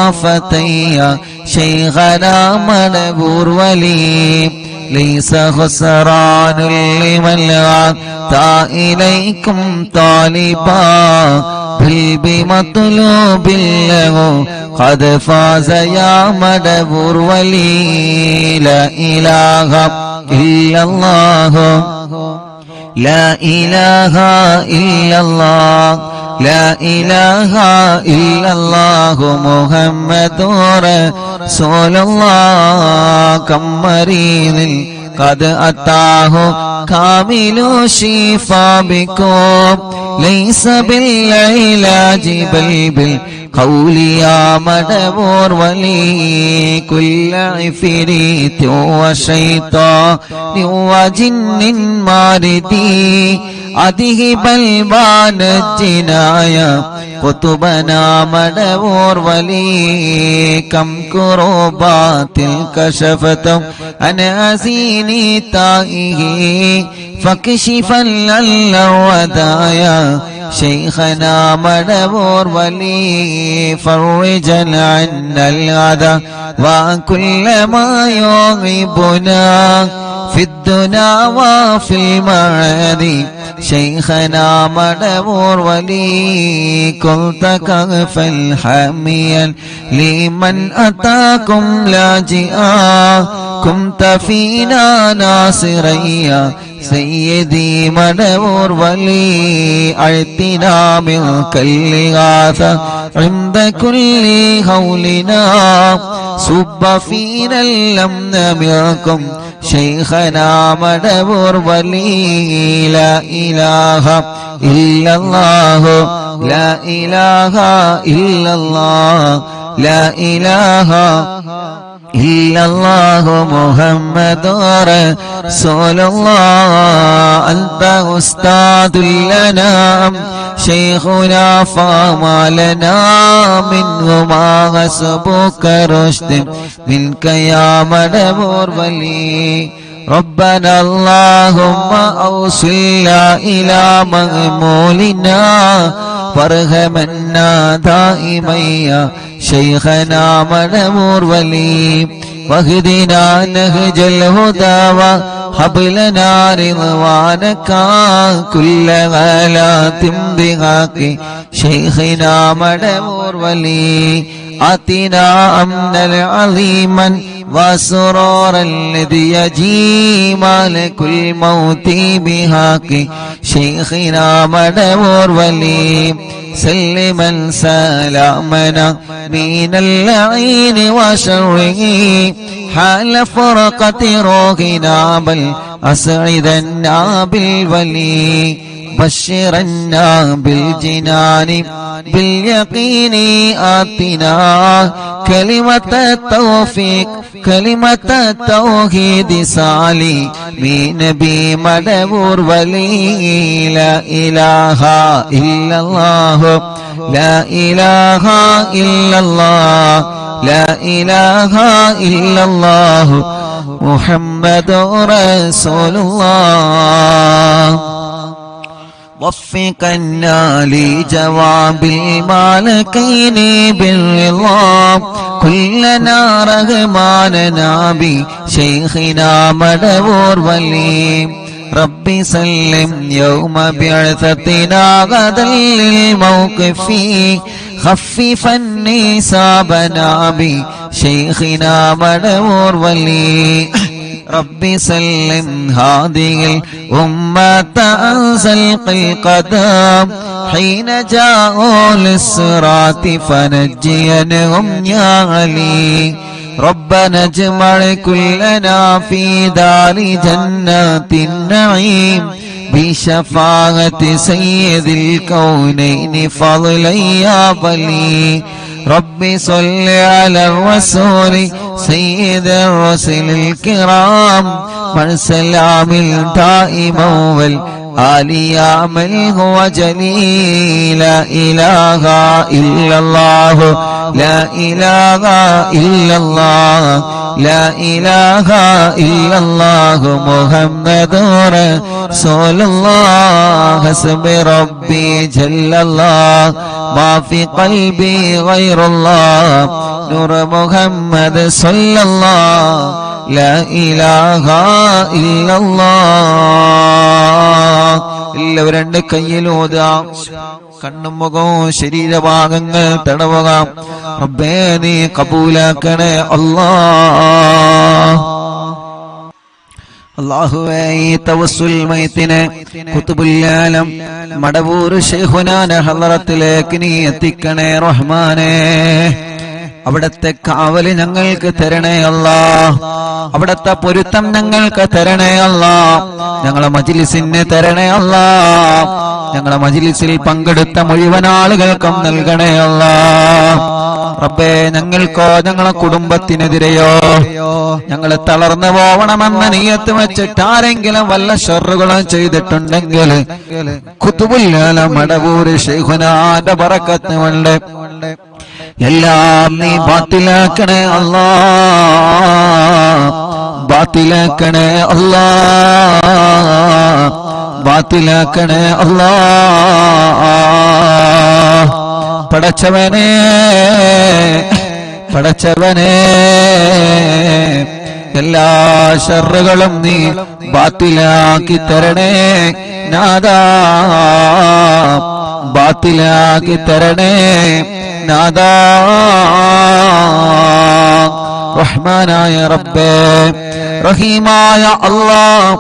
A: آفتي شيخنا مدبور ولي ليس خسران لمن أتى إليكم طالبا بل بمطلوب له قد فاز يا مدبور ولي لا إله إلا الله لا إله إلا الله لا إله إلا الله محمد رسول الله كم مريض قد أتاه كامل الشفاء بكم ليس بالعلاج بل بالقول يا مدبور ولي كل عفريت وشيطان وجن ماردي أذهب البان الجنايا قطبنا مدبور ولي كم كروبات كشفتم عن أزيني تائه فكشفا للودايا شيخنا مدبور ولي فرجا عنا الأذى وكل ما يغيبنا في الدنا وفي المعاد شيخنا مدبور ولي كنت كغفا حاميا لمن أتاكم لاجئا كنت فينا ناصريا سيدي مدبور ولي أعطنا منك الإغاثة عند كل هولنا صب فينا الأمن منكم شيخنا مدبور ولي لا إله إلا الله لا إله إلا الله لا إله إلا الله محمد رسول الله أنت أستاذ لنا شيخنا فما لنا منه ما حسبك رشد منك يا مدبور ولي ربنا اللهم أوصلنا إلى مغمولنا وارحمنا دائما يا شيخنا مدبور ولي واهدنا نهج الهدى وهب لنا رضوانك كل غلات بحق شيخنا مدبور ولي آتنا أمنا عظيما وسرورا الذي يجي مالك الموت بحق شيخنا مدبور ولي سلما سلامنا من اللعين وشره حال فرقة روحنا بل أسعدنا بالولي بشرنا بالجنان باليقين آتنا كلمة التوفيق كلمة التوحيد سالي من نبي مدبور ولي لا إله إلا الله لا إله إلا الله لا إله إلا الله محمد رسول الله وفقنا لجواب المالكين بالرضا كلنا رغماننا بشيخنا مدبور ولي ربي سلم يوم بعثتنا غدا للموقف خففا نسابنا بشيخنا مدبور ولي ربي سلم هذه الأمة أنزل القدم حين جاءوا للصراط فنجينهم يا علي ربنا اجمع كلنا في دار جنات النعيم بشفاعة سيد الكونين فضلا يا ولي ربي صل على الرسول سيد الرسل الكرام من سلام دائما والآل يا من هو جليل لا إله إلا الله لا إله إلا الله لا إله إلا الله محمد رسول الله حسب ربي جل الله ما في قلبي غير الله نور محمد صلى الله لا إله إلا الله എല്ലാവരും രണ്ട് കയ്യിലൂതാം കണ്ണും മുഖവും ശരീരഭാഗങ്ങൾ തടവുക റബ്ബേ നീ കബൂലാക്കണേ അല്ലാഹ് അല്ലാഹുവേ ഈ തവസ്സുൽ മൈത്തിനെ ഖുതുബുൽ ആലം മടവൂർ ശൈഖുനാന്റെ ഹളറത്തിലേക്ക് നീ എത്തിക്കണേ റഹ്മാനേ അവിടത്തെ കാവല് ഞങ്ങൾക്ക് തരണേ അല്ലാഹ് അവിടത്തെ പൊരുത്തം ഞങ്ങൾക്ക് തരണേ അല്ലാഹ് ഞങ്ങളെ മജ്ലിസിന് തരണേ അല്ലാഹ് ഞങ്ങളെ മജ്ലിസിൽ പങ്കെടുത്ത മുഴുവൻ ആളുകൾക്കും നൽകണേ അല്ലാഹ് റബ്ബേ ഞങ്ങൾക്കോ ഞങ്ങളെ കുടുംബത്തിനെതിരെയോ ഞങ്ങൾ തളർന്നു പോവണമെന്ന നിയത്ത് വെച്ചിട്ട് ആരെങ്കിലും വല്ല ഷർറുകളും ചെയ്തിട്ടുണ്ടെങ്കിൽ ഖുതുബുൽ ആലം മടവൂർ ശൈഖുനാന്റെ ബറക്കത്ത് കൊണ്ട് എല്ലാം നീ ബാത്തിലാക്കണേ അല്ലാഹ് ബാത്തിലാക്കണേ അല്ലാഹ് ബാത്തിലാക്കണേ അല്ലാഹ് പടച്ചവനേ പടച്ചവനേ എല്ലാ ശർറുകളും നീ ബാത്തിലാക്കി തരണേ നാദാ, ബാത്തിലാക്കി തരണേ നാദാ. റഹ്മാനായ റബ്ബേ, റഹീമായ അല്ലാഹ്,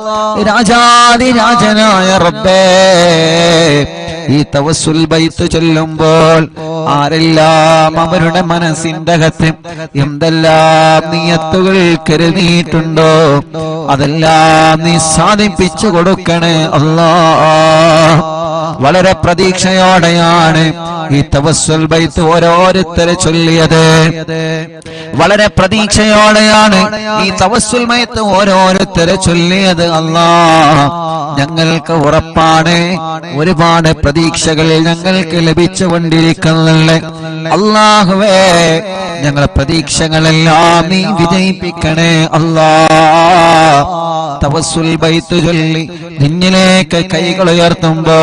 A: രാജാധിരാജനായ റബ്ബേ, ഈ തവസ്സുൽ ബൈത്ത് ചൊല്ലുമ്പോൾ ആരെല്ലാം അവരുടെ മനസ്സിന്റെ അകത്ത് എന്തെല്ലാം നിയത്തുകൾ കരുതിയിട്ടുണ്ടോ അതെല്ലാം നീ സാധിപ്പിച്ചു കൊടുക്കണേ അല്ലാഹ്. വളരെ പ്രതീക്ഷയോടെയാണ് ഈ തവസ്സുൽ ബൈത്ത് ഓരോരുത്തരെ ചൊല്ലിയത്. വളരെ പ്രതീക്ഷയോടെയാണ് ഈ തവസ്സുൽ ബൈത്ത് ഓരോരുത്തരെ ചൊല്ലിയത്. അല്ലാഹ്, ഞങ്ങൾക്ക് ഉറപ്പാണ് ഒരുപാട് പ്രതീക്ഷകൾ ഞങ്ങൾക്ക് ലഭിച്ചുകൊണ്ടിരിക്കുന്നുണ്ട്. അല്ലാഹുവേ, ഞങ്ങളെ പ്രതീക്ഷകളെല്ലാം നീ വിജയിപ്പിക്കണേ അല്ലാഹ്. തവസ്സുൽ ബൈത്ത് ചൊല്ലി നിന്നിലേക്ക് കൈകൾ ഉയർത്തുമ്പോ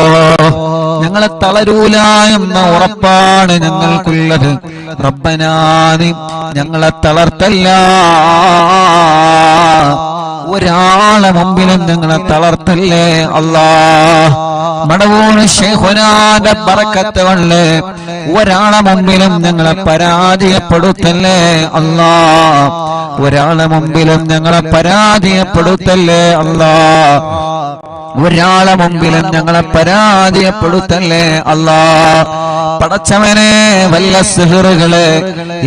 A: ഞങ്ങളെ തളരൂല എന്ന ഉറപ്പാണ് ഞങ്ങൾക്കുള്ളത്. റബ്ബനാ, നീ ഞങ്ങളെ തളർത്തല്ല, ഒരാളെ മുമ്പിലും ഞങ്ങളെ തളർത്തല്ലേ അല്ലാഹ്. മടവൂർ ശൈഖുനാന്റെ ബറക്കത്ത് കൊണ്ട് ഒരാളെ മുമ്പിലും ഞങ്ങളെ പരാജയപ്പെടുത്തല്ലേ അല്ലാഹ്. ഒരാളെ മുമ്പിലും ഞങ്ങളെ പരാജയപ്പെടുത്തല്ലേ അല്ലാഹ്. ഒരാളെ മുമ്പിലും ഞങ്ങളെ പരാജയപ്പെടുത്തല്ലേ അല്ലാഹ്. പടച്ചവനെ, വല്ല സിഹറുകള്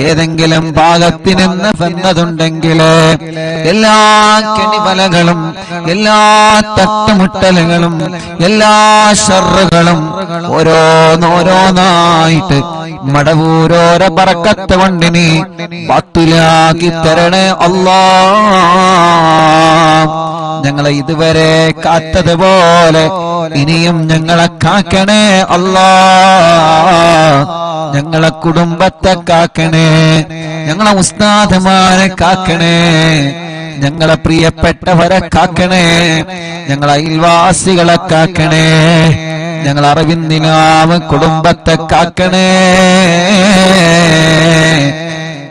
A: ഏതെങ്കിലും ഭാഗത്തിൽ നിന്ന് വന്നതുണ്ടെങ്കിൽ എല്ലാ കെണിവലകളും എല്ലാ തട്ടുമുട്ടലുകളും എല്ലാ ശർറുകളും ഓരോന്നോരോന്നായിട്ട് മടവൂരോരോ ബറക്കത്ത് കൊണ്ട് നീ ബാത്തിലാക്കി തരണേ അല്ലാഹ്. ഞങ്ങളെ ഇതുവരെ കാത്തതുപോലെ ഇനിയും ഞങ്ങളെ കാക്കണേ അല്ലാഹ്. ഞങ്ങളെ കുടുംബത്തെ കാക്കണേ, ഞങ്ങളെ ഉസ്താദുമാരെ കാക്കണേ, ഞങ്ങളെ പ്രിയപ്പെട്ടവരെ കാക്കണേ, ഞങ്ങളെ അയൽവാസികളെ കാക്കണേ, ഞങ്ങളെ അറിവിന്ദിനാവ് കുടുംബത്തെ കാക്കണേ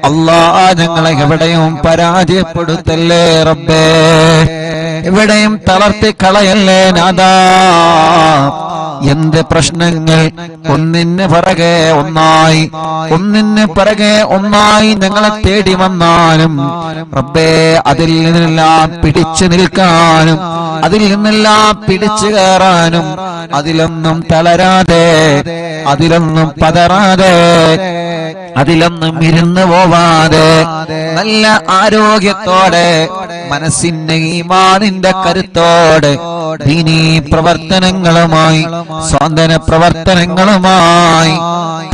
A: അല്ലാഹ്. ഞങ്ങളെ എവിടെയും പരാജയപ്പെടുത്തല്ലേ റബ്ബേ, എവിടെയും തളർത്തി കളയല്ലേ നാദാ. എന്ത് പ്രശ്നങ്ങൾ ഒന്നിന് പിറകെ ഒന്നായി ഒന്നിന് പിറകെ ഒന്നായി ഞങ്ങളെ തേടി വന്നാലും റബ്ബേ, അതിൽ നിന്നെല്ലാം പിടിച്ചു നിൽക്കാനും അതിൽ നിന്നെല്ലാം പിടിച്ചു കയറാനും അതിലൊന്നും തളരാതെ അതിലൊന്നും പതറാതെ അതിലൊന്നും ഇരുന്ന് പോവാതെ നല്ല ആരോഗ്യത്തോടെ മനസ്സിന്റെ ഈമാനിന്റെ കരുത്തോടെ ദീനീ പ്രവർത്തനങ്ങളുമായി സ്വാന്തന പ്രവർത്തനങ്ങളുമായി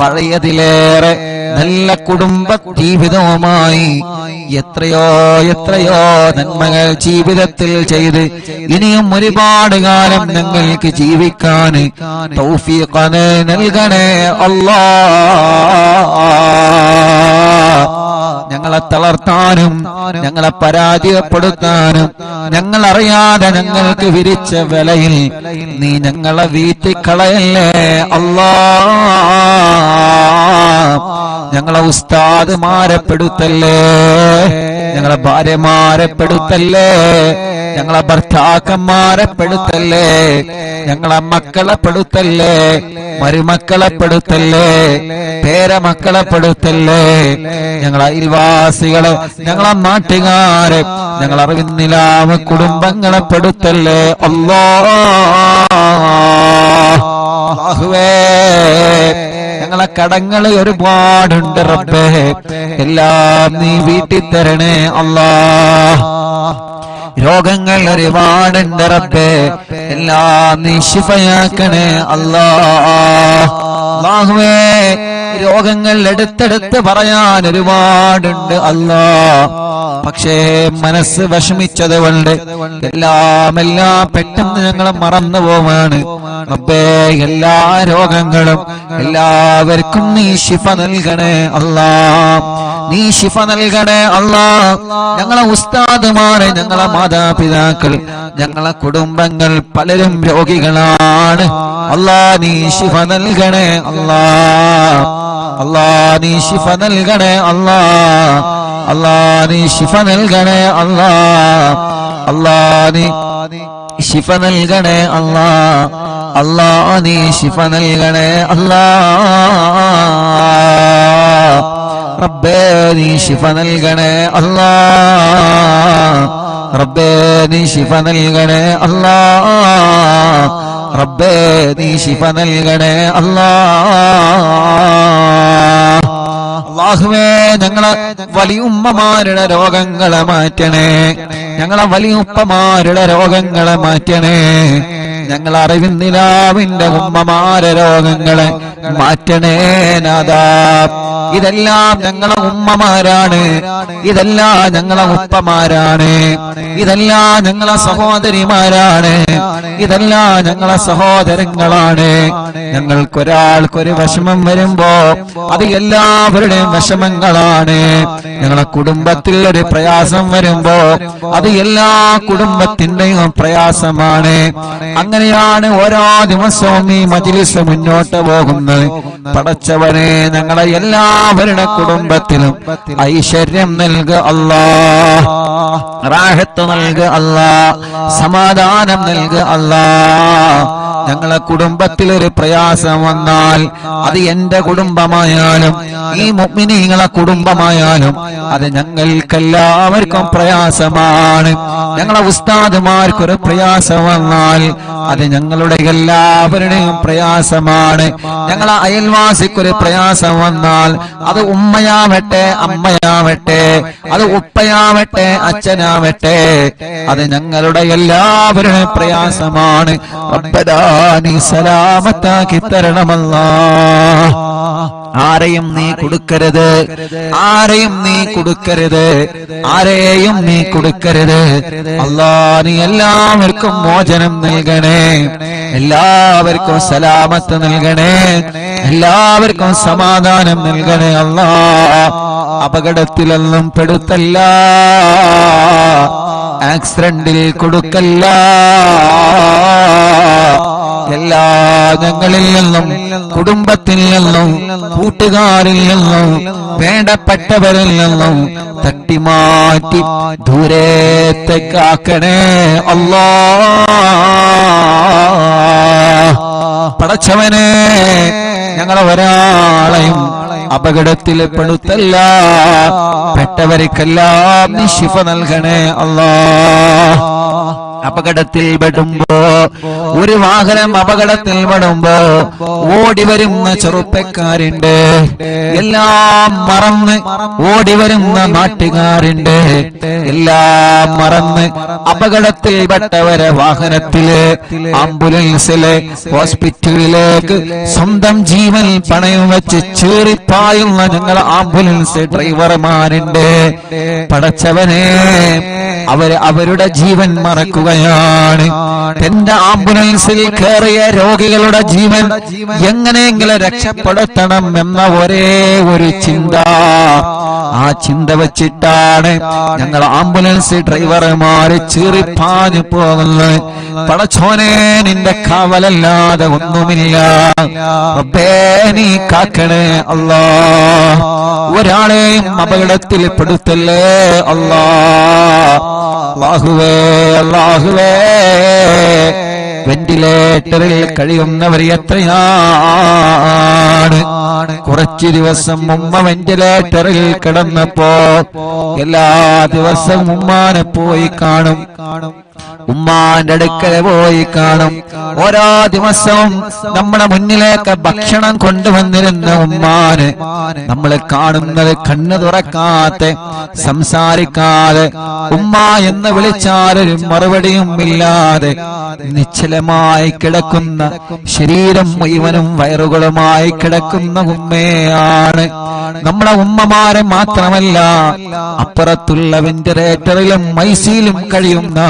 A: പഴയതിലേറെ നല്ല കുടുംബ ജീവിതവുമായി എത്രയോ എത്രയോ നന്മകൾ ജീവിതത്തിൽ ചെയ്ത് ഇനിയും ഒരുപാട് കാലം ഞങ്ങൾക്ക് ജീവിക്കാൻ തൗഫീഖ് നൽകണേ അല്ലാഹ്. ഞങ്ങളെ തളർത്താനും ഞങ്ങളെ പരാജയപ്പെടുത്താനും ഞങ്ങളറിയാതെ ഞങ്ങൾക്ക് വിരിച്ച വിലയിൽ നീ ഞങ്ങളെ വീട്ടിക്കളയല്ലേ അല്ലാഹ്. ഞങ്ങളെ ഉസ്താദുമാരെ പെടുത്തല്ലേ, ഞങ്ങളെ ഭാര്യമാരെ പെടുത്തല്ലേ, ഞങ്ങളെ ഭർത്താക്കന്മാരെ പെടുത്തല്ലേ, ഞങ്ങളെ മക്കളെ പെടുത്തല്ലേ, മരുമക്കളെ പെടുത്തല്ലേ, പേരമക്കളെ പെടുത്തല്ലേ, ഞങ്ങളെ അയൽവാസികളെ, ഞങ്ങളെ നാട്ടുകാരെ, ഞങ്ങളെ അറിവിന്നിലാവ് കുടുംബങ്ങളെ പെടുത്തല്ലേ അല്ലാഹുവേ. ഞങ്ങളെ കടങ്ങൾ ഒരുപാടുണ്ട് റബ്ബേ, എല്ലാം നീ വീട്ടിൽ തരണേ അല്ലാഹ്. രോഗങ്ങൾ ഒരുപാടുണ്ട് റബ്ബേ, എല്ലാം നീ ശിഫയാക്കണേ അല്ലാഹുവേ. രോഗങ്ങൾ എടുത്തെടുത്ത് പറയാൻ ഒരുപാടുണ്ട് അല്ലാഹ്, പക്ഷേ മനസ്സ് വിഷമിച്ചത് കൊണ്ട് എല്ലാം പെട്ടെന്ന് ഞങ്ങൾ മറന്നു പോവാണ് റബ്ബേ. എല്ലാ രോഗങ്ങളും എല്ലാവർക്കും നീ ശിഫ നൽകണേ അല്ലാഹ്, നീ ശിഫ നൽകണേ അല്ലാഹ്. ഞങ്ങളെ ഉസ്താദുമാരെ, ഞങ്ങളെ മാതാപിതാക്കൾ, ഞങ്ങളെ കുടുംബങ്ങൾ പലരും രോഗികളാണ് അല്ലാഹ്. നീ ശിഫ നൽകണേ അല്ലാഹ്, അല്ലാഹ് നീ ശിഫ നൽകണേ അല്ലാഹ്. അല്ലാ നീ ശിഫ നൽകണേ അല്ലാ. അല്ലാ നീ ശിഫ നൽകണേ അല്ലാ. അല്ലാ നീ ശിഫ നൽകണേ അല്ലാ. റബ്ബേ നീ ശിഫ നൽകണേ അല്ലാ. റബ്ബേ നീ ശിഫ നൽകണേ അല്ലാ. റബ്ബേ നീ ശിഫ നൽകണേ അല്ലാ. അല്ലാഹുവേ ഞങ്ങളെ വലിയുമ്മമാരുടെ രോഗങ്ങളെ മാറ്റണേ. ഞങ്ങളെ വലിയുപ്പമാരുടെ രോഗങ്ങളെ മാറ്റണേ. ഞങ്ങൾ അറിവിന്ദിനാവിന്റെ ഉമ്മമാരെ രോഗങ്ങളെ മാറ്റണേ നാഥാ. ഇതെല്ലാം ഞങ്ങളെ ഉമ്മമാരാണ്, ഇതെല്ലാം ഞങ്ങളെ ഉപ്പമാരാണ്, ഇതെല്ലാം ഞങ്ങളെ സഹോദരിമാരാണ്, ഇതെല്ലാം ഞങ്ങളെ സഹോദരങ്ങളാണ്. ഞങ്ങൾക്കൊരാൾക്കൊരു വിഷമം വരുമ്പോ അത് എല്ലാവരുടെയും വിഷമങ്ങളാണ്. ഞങ്ങളെ കുടുംബത്തിൽ ഒരു പ്രയാസം വരുമ്പോ അത് എല്ലാ കുടുംബത്തിന്റെയും പ്രയാസമാണ്. അങ്ങനെയാണ് ഓരോ ദിവസവും ഈ മജ്‌ലിസ് മുന്നോട്ട് പോകുന്നത്. പടച്ചവനെ ഞങ്ങളെ എല്ലാവരുടെ കുടുംബത്തിലും ഐശ്വര്യം നൽകുക അല്ലാ, റാഹത്ത് നൽകുക അല്ലാ, സമാധാനം നൽകുക അല്ലാ. ഞങ്ങളെ കുടുംബത്തിൽ ഒരു പ്രയാസം വന്നാൽ അത് എന്റെ കുടുംബമായാലും ഈ മുഅ്മിനീങ്ങളെ കുടുംബമായാലും അത് ഞങ്ങൾക്കെല്ലാവർക്കും പ്രയാസമാണ്. ഞങ്ങളെ ഉസ്താദുമാർക്കൊരു പ്രയാസം വന്നാൽ അത് ഞങ്ങളുടെ എല്ലാവരുടെയും പ്രയാസമാണ്. ഞങ്ങളെ അയൽവാസിക്കൊരു പ്രയാസം വന്നാൽ അത് ഉമ്മയാവട്ടെ അമ്മയാവട്ടെ, അത് ഉപ്പയാവട്ടെ അച്ഛനാവട്ടെ, അത് ഞങ്ങളുടെ എല്ലാവരുടെയും പ്രയാസമാണ്. റബ്ബനാ നീ സലാമത്താക്കി തരണമല്ലാ. ആരെയും നീ കൊടുക്കരുത്, ആരെയും നീ കൊടുക്കരുത്, ആരെയും നീ കൊടുക്കരുത്. അല്ലാ നീ എല്ലാവർക്കും മോചനം നൽകണേ, എല്ലാവർക്കും സലാമത്ത് നൽകണേ, എല്ലാവർക്കും സമാധാനം നൽകണേ. അല്ലാ അപകടത്തിലൊന്നും പെടുത്തല്ല, ആക്സിഡന്റിൽ കൊടുക്കല്ല. എല്ലാ ഞങ്ങളിൽ നിന്നും കുടുംബത്തിൽ നിന്നും കൂട്ടുകാരിൽ നിന്നും വേണ്ടപ്പെട്ടവരിൽ നിന്നും തട്ടിമാറ്റി ദൂരത്തേക്കാക്കണേ അല്ലാ. പടച്ചവനെ ഞങ്ങളെ ഒരാളെയും അപകടത്തിൽ പെടുത്തല്ല, പെട്ടവർക്കെല്ലാം നീ ശിഫ നൽകണേ അല്ലാ. അപകടത്തിൽ പെടുമ്പോ, ഒരു വാഹനം അപകടത്തിൽ പെടുമ്പോ ഓടി വരുന്ന ചെറുപ്പക്കാരുണ്ട്, എല്ലാം മറന്ന് ഓടി വരുന്ന നാട്ടുകാരുണ്ട്, എല്ലാം മറന്ന് അപകടത്തിൽ പെട്ടവരെ വാഹനത്തില് ആംബുലൻസില് ഹോസ്പിറ്റലിലേക്ക് സ്വന്തം ജീവൻ പണയം വെച്ച് ചീറിപ്പായുന്ന ഞങ്ങളെ ആംബുലൻസ് ഡ്രൈവർമാരുണ്ട്. പടച്ചവനെ അവരുടെ ജീവൻ മറക്കുകയാണ്. എന്റെ ആംബുലൻസിൽ കയറിയ രോഗികളുടെ ജീവൻ എങ്ങനെയെങ്കിലും രക്ഷപ്പെടുത്തണം എന്ന ഒരേ ഒരു ചിന്ത, ആ ചിന്ത വച്ചിട്ടാണ് ഞങ്ങൾ ആംബുലൻസ് ഡ്രൈവർമാര് ചീറിപ്പാഞ്ഞു പോകുന്നത്. പടച്ചോനെ നിന്റെ കാവലല്ലാതെ ഒന്നുമില്ല. റബ്ബേ നീ കാക്കണേ അല്ലാ. ഒരാളെയും അപകടത്തിൽ പെടുത്തല്ലേ അല്ലാ. അല്ലാഹുവേ അല്ലാഹുവേ, വെന്റിലേറ്ററിൽ കഴിയുന്നവർ എത്രയാണ്. കുറച്ചു ദിവസം ഉമ്മ വെന്റിലേറ്ററിൽ കിടന്നപ്പോ എല്ലാ ദിവസവും ഉമ്മാനെ പോയി കാണും, ഉമ്മാന്റെ അടുക്കൽ പോയി കാണും. ഓരോ ദിവസവും നമ്മുടെ മുന്നിലേക്ക് ഭക്ഷണം കൊണ്ടുവന്നിരുന്ന ഉമ്മാന് നമ്മൾ കാണുന്നത് കണ്ണു തുറക്കാതെ സംസാരിക്കാതെ ഉമ്മ എന്ന് വിളിച്ചാലൊരു മറുപടിയും ഇല്ലാതെ നിശ്ചലമായി കിടക്കുന്ന, ശരീരം മുഴുവനും വയറുകളുമായി കിടക്കുന്ന ഉമ്മയാണ്. നമ്മളെ ഉമ്മമാരെ മാത്രമല്ല, അപ്പുറത്തുള്ള വെന്റിലേറ്ററിലും ഐസിയിലും കഴിയുന്ന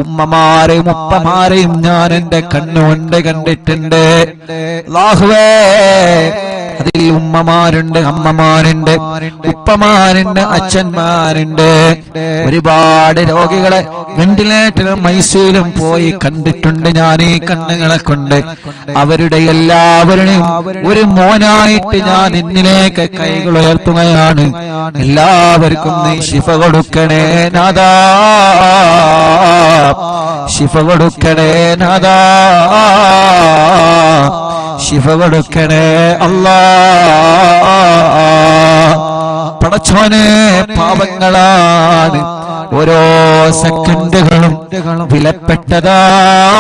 A: ഉമ്മമാരെയും ഉപ്പമാരെയും ഞാൻ എന്റെ കണ്ണുകൊണ്ട് കണ്ടിട്ടുണ്ട്. അല്ലാഹുവേ, അതിൽ ഉമ്മമാരുണ്ട്, അമ്മമാരുണ്ട്, ഉപ്പമാരുണ്ട്, അച്ഛന്മാരുണ്ട്. ഒരുപാട് രോഗികളെ വെന്റിലേറ്ററിലും ഐസിയുലും പോയി കണ്ടിട്ടുണ്ട് ഞാൻ ഈ കണ്ണുകളെ കൊണ്ട്. അവരുടെ എല്ലാവരുടെയും ഒരു മോനായിട്ട് ഞാൻ നിന്നിലേക്ക് കൈകൾ ഉയർത്തുകയാണ്. എല്ലാവർക്കും നീ ശിഫ കൊടുക്കണേ നാഥാ, ശിഫ കൊടുക്കണേ നാഥാ, ശിഫ കൊടുക്കണേ അല്ലാ. പടച്ചോനെ, പാവങ്ങളാണ്, ഓരോ സെക്കൻഡുകളും വിലപ്പെട്ടതാണ്.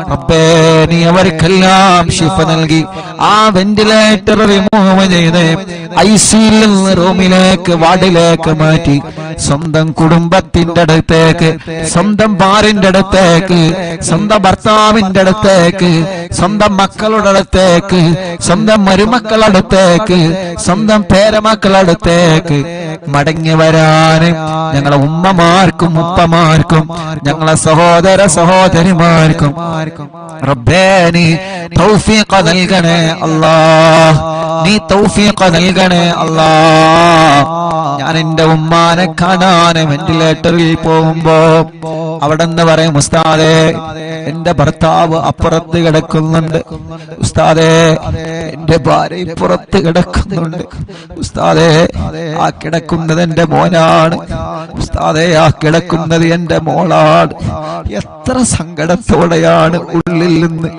A: റബ്ബേ, നീ അവർക്കെല്ലാം ശിഫ നൽകി ആ വെന്റിലേറ്റർ റിമൂവ് ചെയ്ത് ഐസിയിൽ നിന്ന് റൂമിലേക്ക്, വാർഡിലേക്ക് മാറ്റി സ്വന്തം കുടുംബത്തിന്റെ അടുത്തേക്ക്, സ്വന്തം ഭാര്യന്റെ അടുത്തേക്ക്, സ്വന്തം ഭർത്താവിന്റെ അടുത്തേക്ക്, സ്വന്തം മക്കളുടെ അടുത്തേക്ക്, സ്വന്തം മരുമക്കളുടെ അടുത്തേക്ക്, സ്വന്തം പേരമക്കളുടെ അടുത്തേക്ക് മടങ്ങി വരാന് ഞങ്ങളെ ഉമ്മമാർക്കും ഉപ്പമാർക്കും ഞങ്ങളെ സഹോദര സഹോദരിമാർക്കും റബ്ബേ നീ തൗഫീഖ് നൽകണേ അല്ലാഹ്, നീ തൗഫീഖ് നൽകണേ അല്ലാഹ്. ഞാൻ എന്റെ ഉമ്മാനെ കാണാൻ വെന്റിലേറ്ററിൽ പോകുമ്പോ അവിടെ നിന്ന് പറയും, ഉസ്താദേ എന്റെ ഭർത്താവ് അപ്പുറത്ത് കിടക്കുന്നുണ്ട്, ഉസ്താദേ എന്റെ ഭാര്യ പുറത്ത് കിടക്കുന്നുണ്ട്, ഉസ്താദേ ആ കിടക്കുന്നത് എന്റെ മോനാണ്, ഉസ്താദേ ആ കിടക്കുന്നത് എന്റെ മോളാണ്. എത്ര സങ്കടത്തോടെയാണ് ഉള്ളിൽ നിന്ന്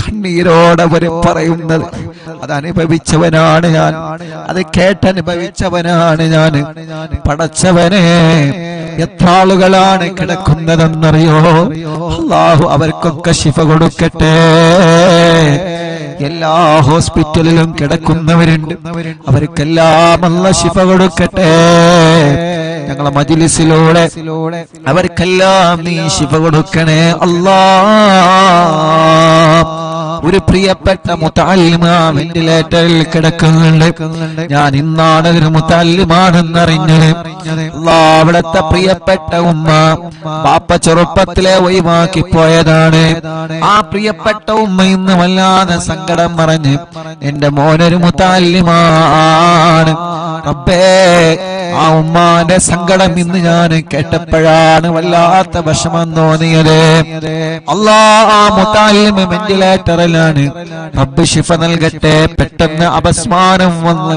A: കണ്ണീരോടെ അവര് പറയുന്നത്. അതനുഭവിച്ചവനാണ് ഞാൻ, അത് കേട്ടനുഭവിച്ചവനാണ് ഞാൻ. പടച്ചവനെ, എത്ര ആളുകളാണ് കിടക്കുന്നതെന്നറിയോ? അല്ലാഹു അവർക്കൊക്കെ ശിഫ കൊടുക്കട്ടെ. എല്ലാ ഹോസ്പിറ്റലിലും കിടക്കുന്നവരുണ്ട്, അവർക്കെല്ലാം അല്ലാഹു ശിഫ കൊടുക്കട്ടെ. ഞങ്ങളെ മജ്‌ലിസിലൂടെ അവർക്കെല്ലാം നീ ശിഫ കൊടുക്കണേ അല്ലാഹ്. ഒരു പ്രിയപ്പെട്ട മുതഅല്ലിമ വെന്റിലേറ്ററിൽ കിടക്കുന്നുണ്ട്. ഞാൻ ഇന്നാണ് ഒരു മുതഅല്ലിമാണെന്നറിഞ്ഞത്. അല്ലാഹ്, അവിടുത്തെ പ്രിയപ്പെട്ട ഉമ്മ ബാപ്പ ചെറുപ്പത്തിലെ ഒഴിവാക്കി പോയതാണ്. ആ പ്രിയപ്പെട്ട ഉമ്മ ഇന്ന് വല്ലാതെ സങ്കടം പറഞ്ഞ് എന്റെ മോനൊരു മുതഅല്ലിമാണ്. റബ്ബേ, ആ ഉമ്മാന്റെ സങ്കടം ഇന്ന് ഞാൻ കേട്ടപ്പോഴാണ് വല്ലാത്ത വിഷമം തോന്നിയത്. അല്ലാഹ്, ആ മുതഅല്ലിമ വെന്റിലേറ്ററിലാണ്. റബ്ബ് ശിഫ നൽകട്ടെ. പെട്ടെന്ന് അപസ്മാരം വന്ന്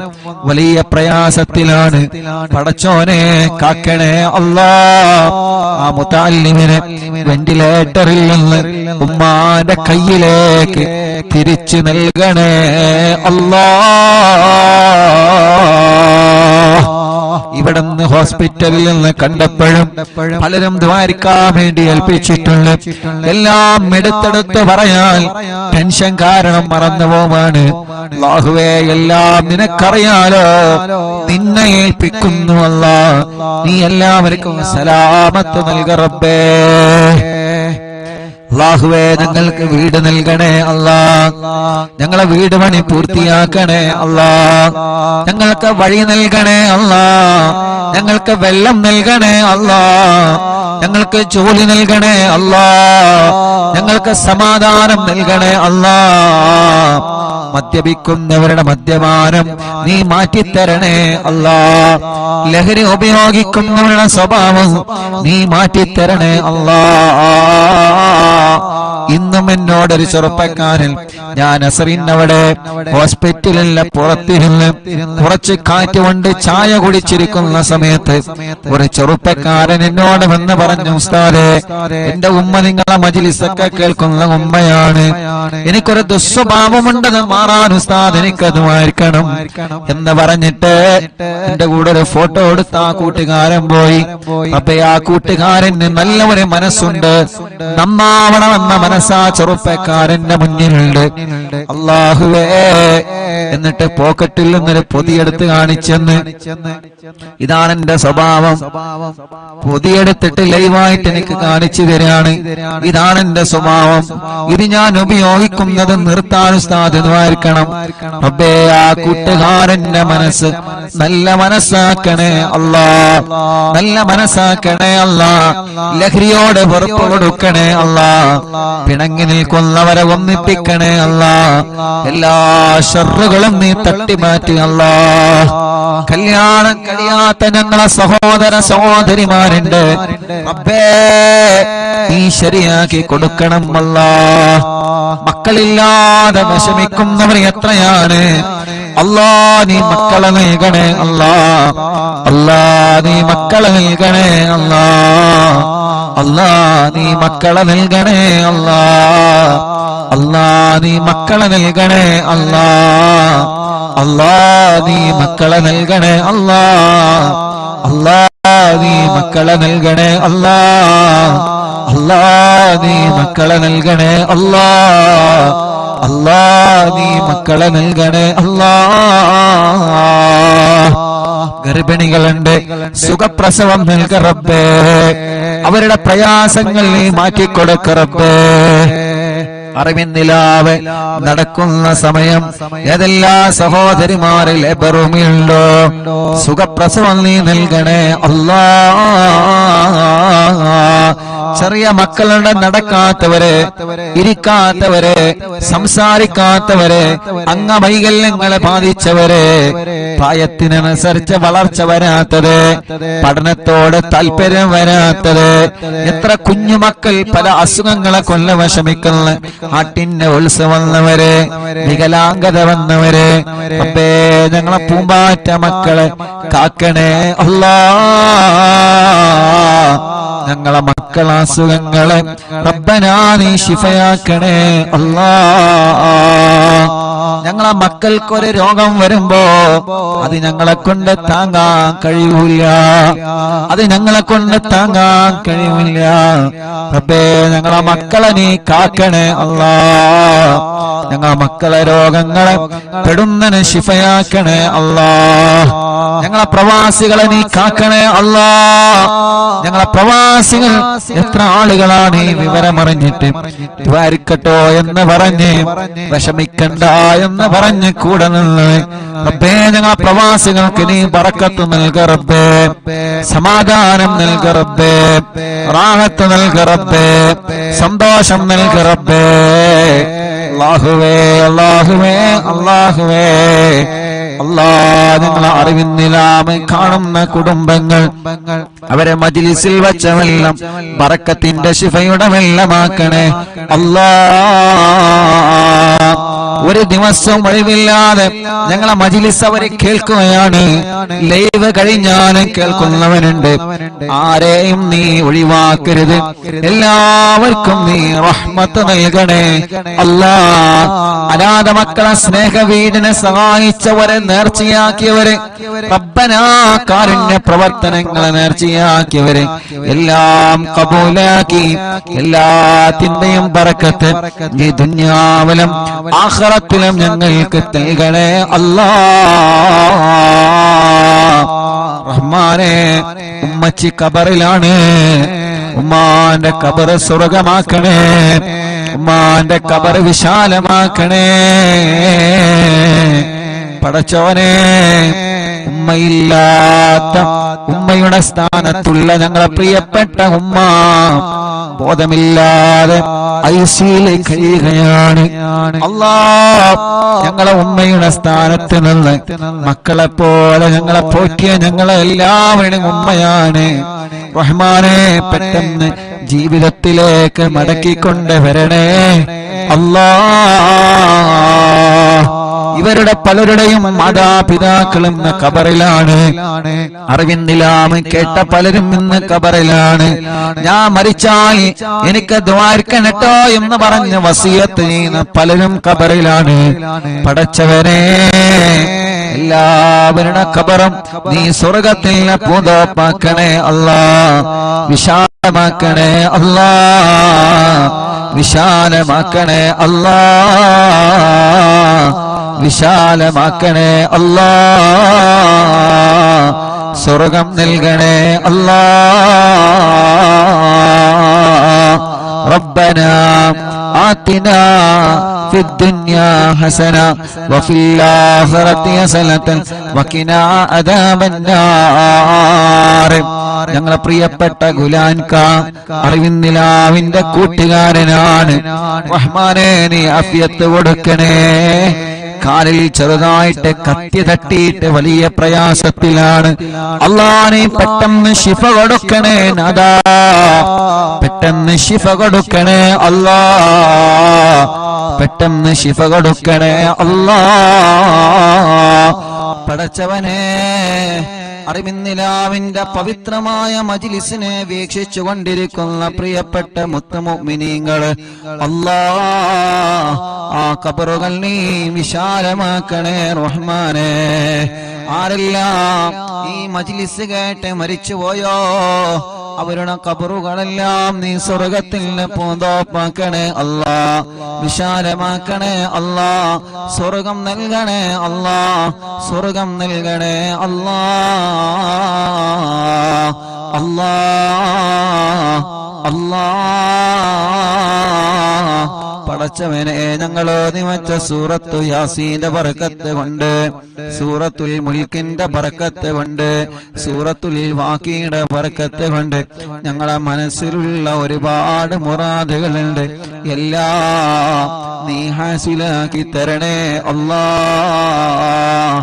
A: വലിയ പ്രയാസത്തിലാണ്. പടച്ചോനെ കാക്കണേ അല്ലാഹ്. ആ മുതഅല്ലിമിനെ വെന്റിലേറ്ററിൽ നിന്ന് ഉമ്മാന്റെ കയ്യിലേക്ക് തിരിച്ചു നൽകണേ അല്ലാഹ്. ഇവിടുന്ന് ഹോസ്പിറ്റലിൽ നിന്ന് കണ്ടപ്പോഴും പലരും ദ്വാരിക്കാൻ വേണ്ടി ഏൽപ്പിച്ചിട്ടുണ്ട്. എല്ലാം എടുത്തെടുത്ത് പറയാൻ ടെൻഷൻ കാരണം മറന്നുപോവാണ്. അല്ലാഹുവേ, എല്ലാം നിനക്കറിയാലോ, നിന്നെ ഏൽപ്പിക്കുന്നു അല്ലാഹ്. നീ എല്ലാവർക്കും സലാമത്ത് നൽക റബ്ബേ. അല്ലാഹുവേ, ഞങ്ങൾക്ക് വീട് നൽകണേ അല്ലാഹ്. ഞങ്ങളെ വീട് പണി പൂർത്തിയാക്കണേ അല്ലാഹ്. ഞങ്ങൾക്ക് വഴി നൽകണേ അല്ലാഹ്. ഞങ്ങൾക്ക് വെള്ളം നൽകണേ അല്ലാഹ്. ഞങ്ങൾക്ക് ജോലി നൽകണേ അല്ലാഹ്. ഞങ്ങൾക്ക് സമാധാനം നൽകണേ അല്ലാഹ്. മദ്യപിക്കുന്നവരുടെ മദ്യപാനം നീ മാറ്റിത്തരണേ അല്ലാഹ്. ലഹരി ഉപയോഗിക്കുന്നവരുടെ സ്വഭാവം നീ മാറ്റിത്തരണേ അല്ലാഹ്. ഇന്നും എന്നോടൊരു ചെറുപ്പക്കാരൻ, ഞാൻ അസറിനവിടെ ഹോസ്പിറ്റലിലെ പുറത്തിരുന്ന് കുറച്ച് കാറ്റ് കൊണ്ട് ചായ കുടിച്ചിരിക്കുന്ന സമയത്ത് ഒരു ചെറുപ്പക്കാരൻ എന്നോട് വന്ന് പറഞ്ഞു, ഉസ്താദേ എന്റെ ഉമ്മ നിങ്ങളെ മജ്‌ലിസൊക്കെ കേൾക്കുന്ന ഉമ്മയാണ്, എനിക്കൊരു ദുസ്വഭാവമുണ്ടെന്ന് മാറാൻ ഉസ്താദ് എനിക്കത് വായിക്കണം എന്ന് പറഞ്ഞിട്ട് എന്റെ കൂടെ ഒരു ഫോട്ടോ എടുത്ത് ആ കൂട്ടുകാരൻ പോയി. അപ്പൊ ആ കൂട്ടുകാരന് നല്ല ഒരു മനസ്സുണ്ട്, നന്നാവണമെന്ന മനസ്സാ ചെറുപ്പക്കാരന്റെ മുന്നിലുണ്ട്. അല്ലാഹുവേ, എന്നിട്ട് പോക്കറ്റിൽ നിന്നൊരു പൊതിയെടുത്ത് കാണിച്ചെന്ന്, ഇതാണ് എന്റെ സ്വഭാവം. പൊതിയെടുത്തിട്ട് ലൈവായിട്ട് എനിക്ക് കാണിച്ചു തരാണ്. ഇതാണ് എന്റെ സ്വഭാവം. ഇത് ഞാൻ ഉപയോഗിക്കുന്നത് നിർത്താൻ സാധ്യതമായിരിക്കണം. റബ്ബേ, ആ കൂട്ടുകാരന്റെ മനസ്സ് നല്ല മനസ്സാക്കണേ അല്ലാ, നല്ല മനസ്സാക്കണേ അല്ലാ. ലഹരിയോട് വെറുപ്പ് കൊടുക്കണേ അല്ലാ. പിണങ്ങി നിൽക്കുന്നവരെ ഒന്നിപ്പിക്കണേ അല്ലാ. എല്ലാ ശർറുകളും നീ തട്ടിമാറ്റി അല്ലാ. കല്യാണം കഴിയാത്ത ഞങ്ങളെ സഹോദര സഹോദരിമാരുണ്ട്, റബ്ബേ നീ ശരിയാക്കി കൊടുക്കണം അല്ലാ. മക്കളില്ലാതെ വിഷമിക്കുന്നവർ എത്രയാണ് അല്ലാ. നീ മക്കളെ നൽകണേ അല്ലാ. അല്ലാ, നീ മക്കളെ നൽകണേ അല്ലാ. അല്ലാ, നീ മക്കളെ നൽകണേ അല്ലാ. അല്ലാ, നീ മക്കളെ നൽകണേ അല്ലാ. അല്ലാ, നീ മക്കളെ നൽകണേ അല്ലാ. അല്ലാ, നീ മക്കളെ നൽകണേ അല്ലാ. അല്ലാ, നീ മക്കളെ നൽകണേ അല്ലാ. അല്ലാ, നീ മക്കളെ നൽകണേ അല്ലാ. ഗർഭിണികളുണ്ട്, സുഖപ്രസവം നൽക റബ്ബേ. അവരുടെ പ്രയാസങ്ങൾ നീ മാറ്റിക്കൊടുക്ക റബ്ബേ. അറിവിന്നിലാവെ നടക്കുന്ന സമയം ഏതെല്ലാ സഹോദരിമാരിൽ ബെറുമിയുണ്ടോ, സുഖപ്രസവം നീ നൽകണേ അല്ലാ. ചെറിയ മക്കളുടെ നടക്കാത്തവരെ, ഇരിക്കാത്തവരെ, സംസാരിക്കാത്തവരെ, അംഗവൈകല്യങ്ങളെ ബാധിച്ചവരെ, പ്രായത്തിനനുസരിച്ച് വളർച്ച വരാത്തത്, പഠനത്തോട് താല്പര്യം വരാത്തത്, എത്ര കുഞ്ഞുമക്കൾ പല അസുഖങ്ങളെ കൊല്ല വിഷമിക്കുന്ന, ആട്ടിന്റെ ഉത്സവം വന്നവരെ, വികലാംഗത വന്നവരെ, അപ്പേ ഞങ്ങളെ പൂമ്പാറ്റ മക്കളെ കാക്കണേ അല്ലാ. ഞങ്ങളെ മക്കളെ അസുഖങ്ങളെ റബ്ബനാ നീ ശിഫയാക്കണേ അല്ലാ. ഞങ്ങളെ മക്കൾക്കൊരു രോഗം വരുമ്പോ അത് ഞങ്ങളെ കൊണ്ട് താങ്ങാൻ കഴിയൂല, അത് ഞങ്ങളെ കൊണ്ട് താങ്ങാൻ കഴിയൂല. റബ്ബേ, ഞങ്ങളെ മക്കളെ നീ കാക്കണേ അല്ലാ. ഞങ്ങളെ മക്കളെ രോഗങ്ങളെ പെടുന്നതിന് ശിഫയാക്കണേ അല്ലാ. ഞങ്ങളെ പ്രവാസികളെ നീ കാക്കണേ അല്ലാ. ഞങ്ങളെ പ്രവാസികൾ എത്ര ആളുകളാണ് ഈ വിവരമറിഞ്ഞിട്ട് ദ്വാരിക്കട്ടോ എന്ന് പറഞ്ഞ്, വിഷമിക്കണ്ട എന്ന് പറഞ്ഞ് കൂടെ നിന്ന് റബ്ബേ, ഞങ്ങളെ പ്രവാസികൾക്ക് നീ ബറക്കത്ത് നൽക റബ്ബേ, സമാധാനം നൽക റബ്ബേ, റാഹത്ത് നൽക റബ്ബേ, സന്തോഷം നൽക റബ്ബേ. അല്ലാഹുവേ, അല്ലാഹുവേ, അല്ലാഹുവേ, അല്ലാ, നിങ്ങളെ അറിവിന്നിലാമ കാണുന്ന കുടുംബങ്ങൾ അവരെ മജ്ലിസിൽ വച്ച വെള്ളം ബറക്കത്തിന്റെ ശിഫയുടെ വെള്ളമാക്കണേ അല്ലാ. ഒരു ദിവസം ഒഴിവില്ലാതെ ഞങ്ങളെ മജ്ലിസ് അവരെ കേൾക്കുകയാണ്. ലൈവ് കഴിഞ്ഞാലും കേൾക്കുന്നവനുണ്ട്. ആരെയും നീ ഒഴിവാക്കരുത്. എല്ലാവർക്കും നീ റഹ്മത്ത് നൽകണേ അല്ലാ. അനാഥ മക്കളെ സ്നേഹവീടിനെ സഹായിച്ചവരെ, നേർച്ചയാക്കിയവരെ, റബ്ബനാ കാരുണ്യ പ്രവർത്തനങ്ങളെ നേർച്ചയാക്കിയവരെ എല്ലാം കബൂലാക്കി എല്ലാത്തിന്റെയും ബറക്കത്ത് ഈ ദുനിയാവിലും ആഖിറത്തിലും ഞങ്ങൾക്ക് നൽകണേ അല്ലാ. റഹ്മാനേ, ഉമ്മച്ചി ഖബറിലാണ്. ഉമ്മാന്റെ ഖബർ സ്വർഗമാക്കണേ. ഉമ്മാന്റെ ഖബർ വിശാലമാക്കണേ. പടച്ചോനെ, ഉമ്മയില്ലാത്ത, ഉമ്മയുടെ സ്ഥാനത്തുള്ള ഞങ്ങളെ പ്രിയപ്പെട്ട ഉമ്മ ബോധമില്ലാതെ ഐസിയിൽ കഴിയുകയാണ് അല്ലാ. ഞങ്ങളെ ഉമ്മയുടെ സ്ഥാനത്ത് നിന്ന് മക്കളെ പോലെ ഞങ്ങളെ പോറ്റിയ ഞങ്ങളെ എല്ലാവരുടെയും ഉമ്മയാണ്. റഹ്മാനെ, പെട്ടെന്ന് ജീവിതത്തിലേക്ക് മടക്കിക്കൊണ്ടുവരണേ അല്ലാ. ഇവരുടെ പലരുടെയും മാതാപിതാക്കളും ഇന്ന് ഖബറിലാണ്. അറിവിന്നിലാമ് കേട്ട പലരും ഇന്ന് ഖബറിലാണ്. ഞാൻ മരിച്ചാൽ എനിക്ക് ദ്വാരിക്കണട്ടോ എന്ന് പറഞ്ഞ് വസിയത്ത് ചെയ്യുന്ന പലരും ഖബറിലാണ്. പടച്ചവനെ, എല്ലാവരുടെ ഖബറും നീ സ്വർഗത്തിൽ പൂന്തോപ്പാക്കണേ അല്ലാ, വിശാലമാക്കണേ അല്ലാ. വിശാലമാക്കണേ അല്ലാ, വിശാലമാക്കണേ അല്ലാ, സ്വർഗം നൽകണേ അല്ലാ. റബ്ബനാ ആതിനാ في الدنيا حسنة وفي الآخرة حسنة وقنا عذاب النار. ഞങ്ങളെ പ്രിയപ്പെട്ട ഗുലാൻക അറിവിന്നിലാവിന്റെ കൂട്ടുകാരനാണ്. റഹ്മാനേ, നീ ആഫിയത്ത് കൊടുക്കണേ. കാലിൽ ചെറുതായിട്ട് കത്തി തട്ടിയിട്ട് വലിയ പ്രയാസത്തിലാണ്. അല്ലാഹ്, നീ പെട്ടെന്ന് ശിഫ കൊടുക്കണേ നാഥാ, പെട്ടെന്ന് ശിഫ കൊടുക്കണേ അല്ലാഹ്, പെട്ടെന്ന് ശിഫ കൊടുക്കണേ അല്ലാഹ്. പടച്ചവനെ, അറിവിന്നിലാവിന്റെ പവിത്രമായ മജ്ലിസിനെ വീക്ഷിച്ചു കൊണ്ടിരിക്കുന്ന പ്രിയപ്പെട്ട മുത്തുമുഅ്മിനീങ്ങള്, അല്ലാഹ്, ആ ഖബറുകൾ നീ വിശാലമാക്കണേ റഹ്മാനേ. ആരെല്ലാം ഈ മജ്ലിസ് കേട്ട് മരിച്ചുപോയോ അവരുടെ ഖബറുകളെല്ലാം നീ സ്വർഗത്തിൽ പൂന്തോപ്പാക്കണേ അല്ലാ, വിശാലമാക്കണേ അല്ലാ, സ്വർഗം നൽകണേ അല്ലാ, സ്വർഗം നൽകണേ അല്ലാ. അല്ലാ അല്ലാ പടച്ചവനെ, ഞങ്ങളോ നിമച്ച സൂറത്തു യാസീന്റെ ബറക്കത്ത് കൊണ്ട്, സൂറത്തുൽ മുൽക്കിന്റെ ബറക്കത്ത് കൊണ്ട്, സൂറത്തുൽ വാഖിയുടെ ബറക്കത്ത് കൊണ്ട് ഞങ്ങളെ മനസ്സിലുള്ള ഒരുപാട് മുറാദുകളുണ്ട്. എല്ലാം നീ ഹാസിലാക്കി തരണേ അല്ലാഹ്,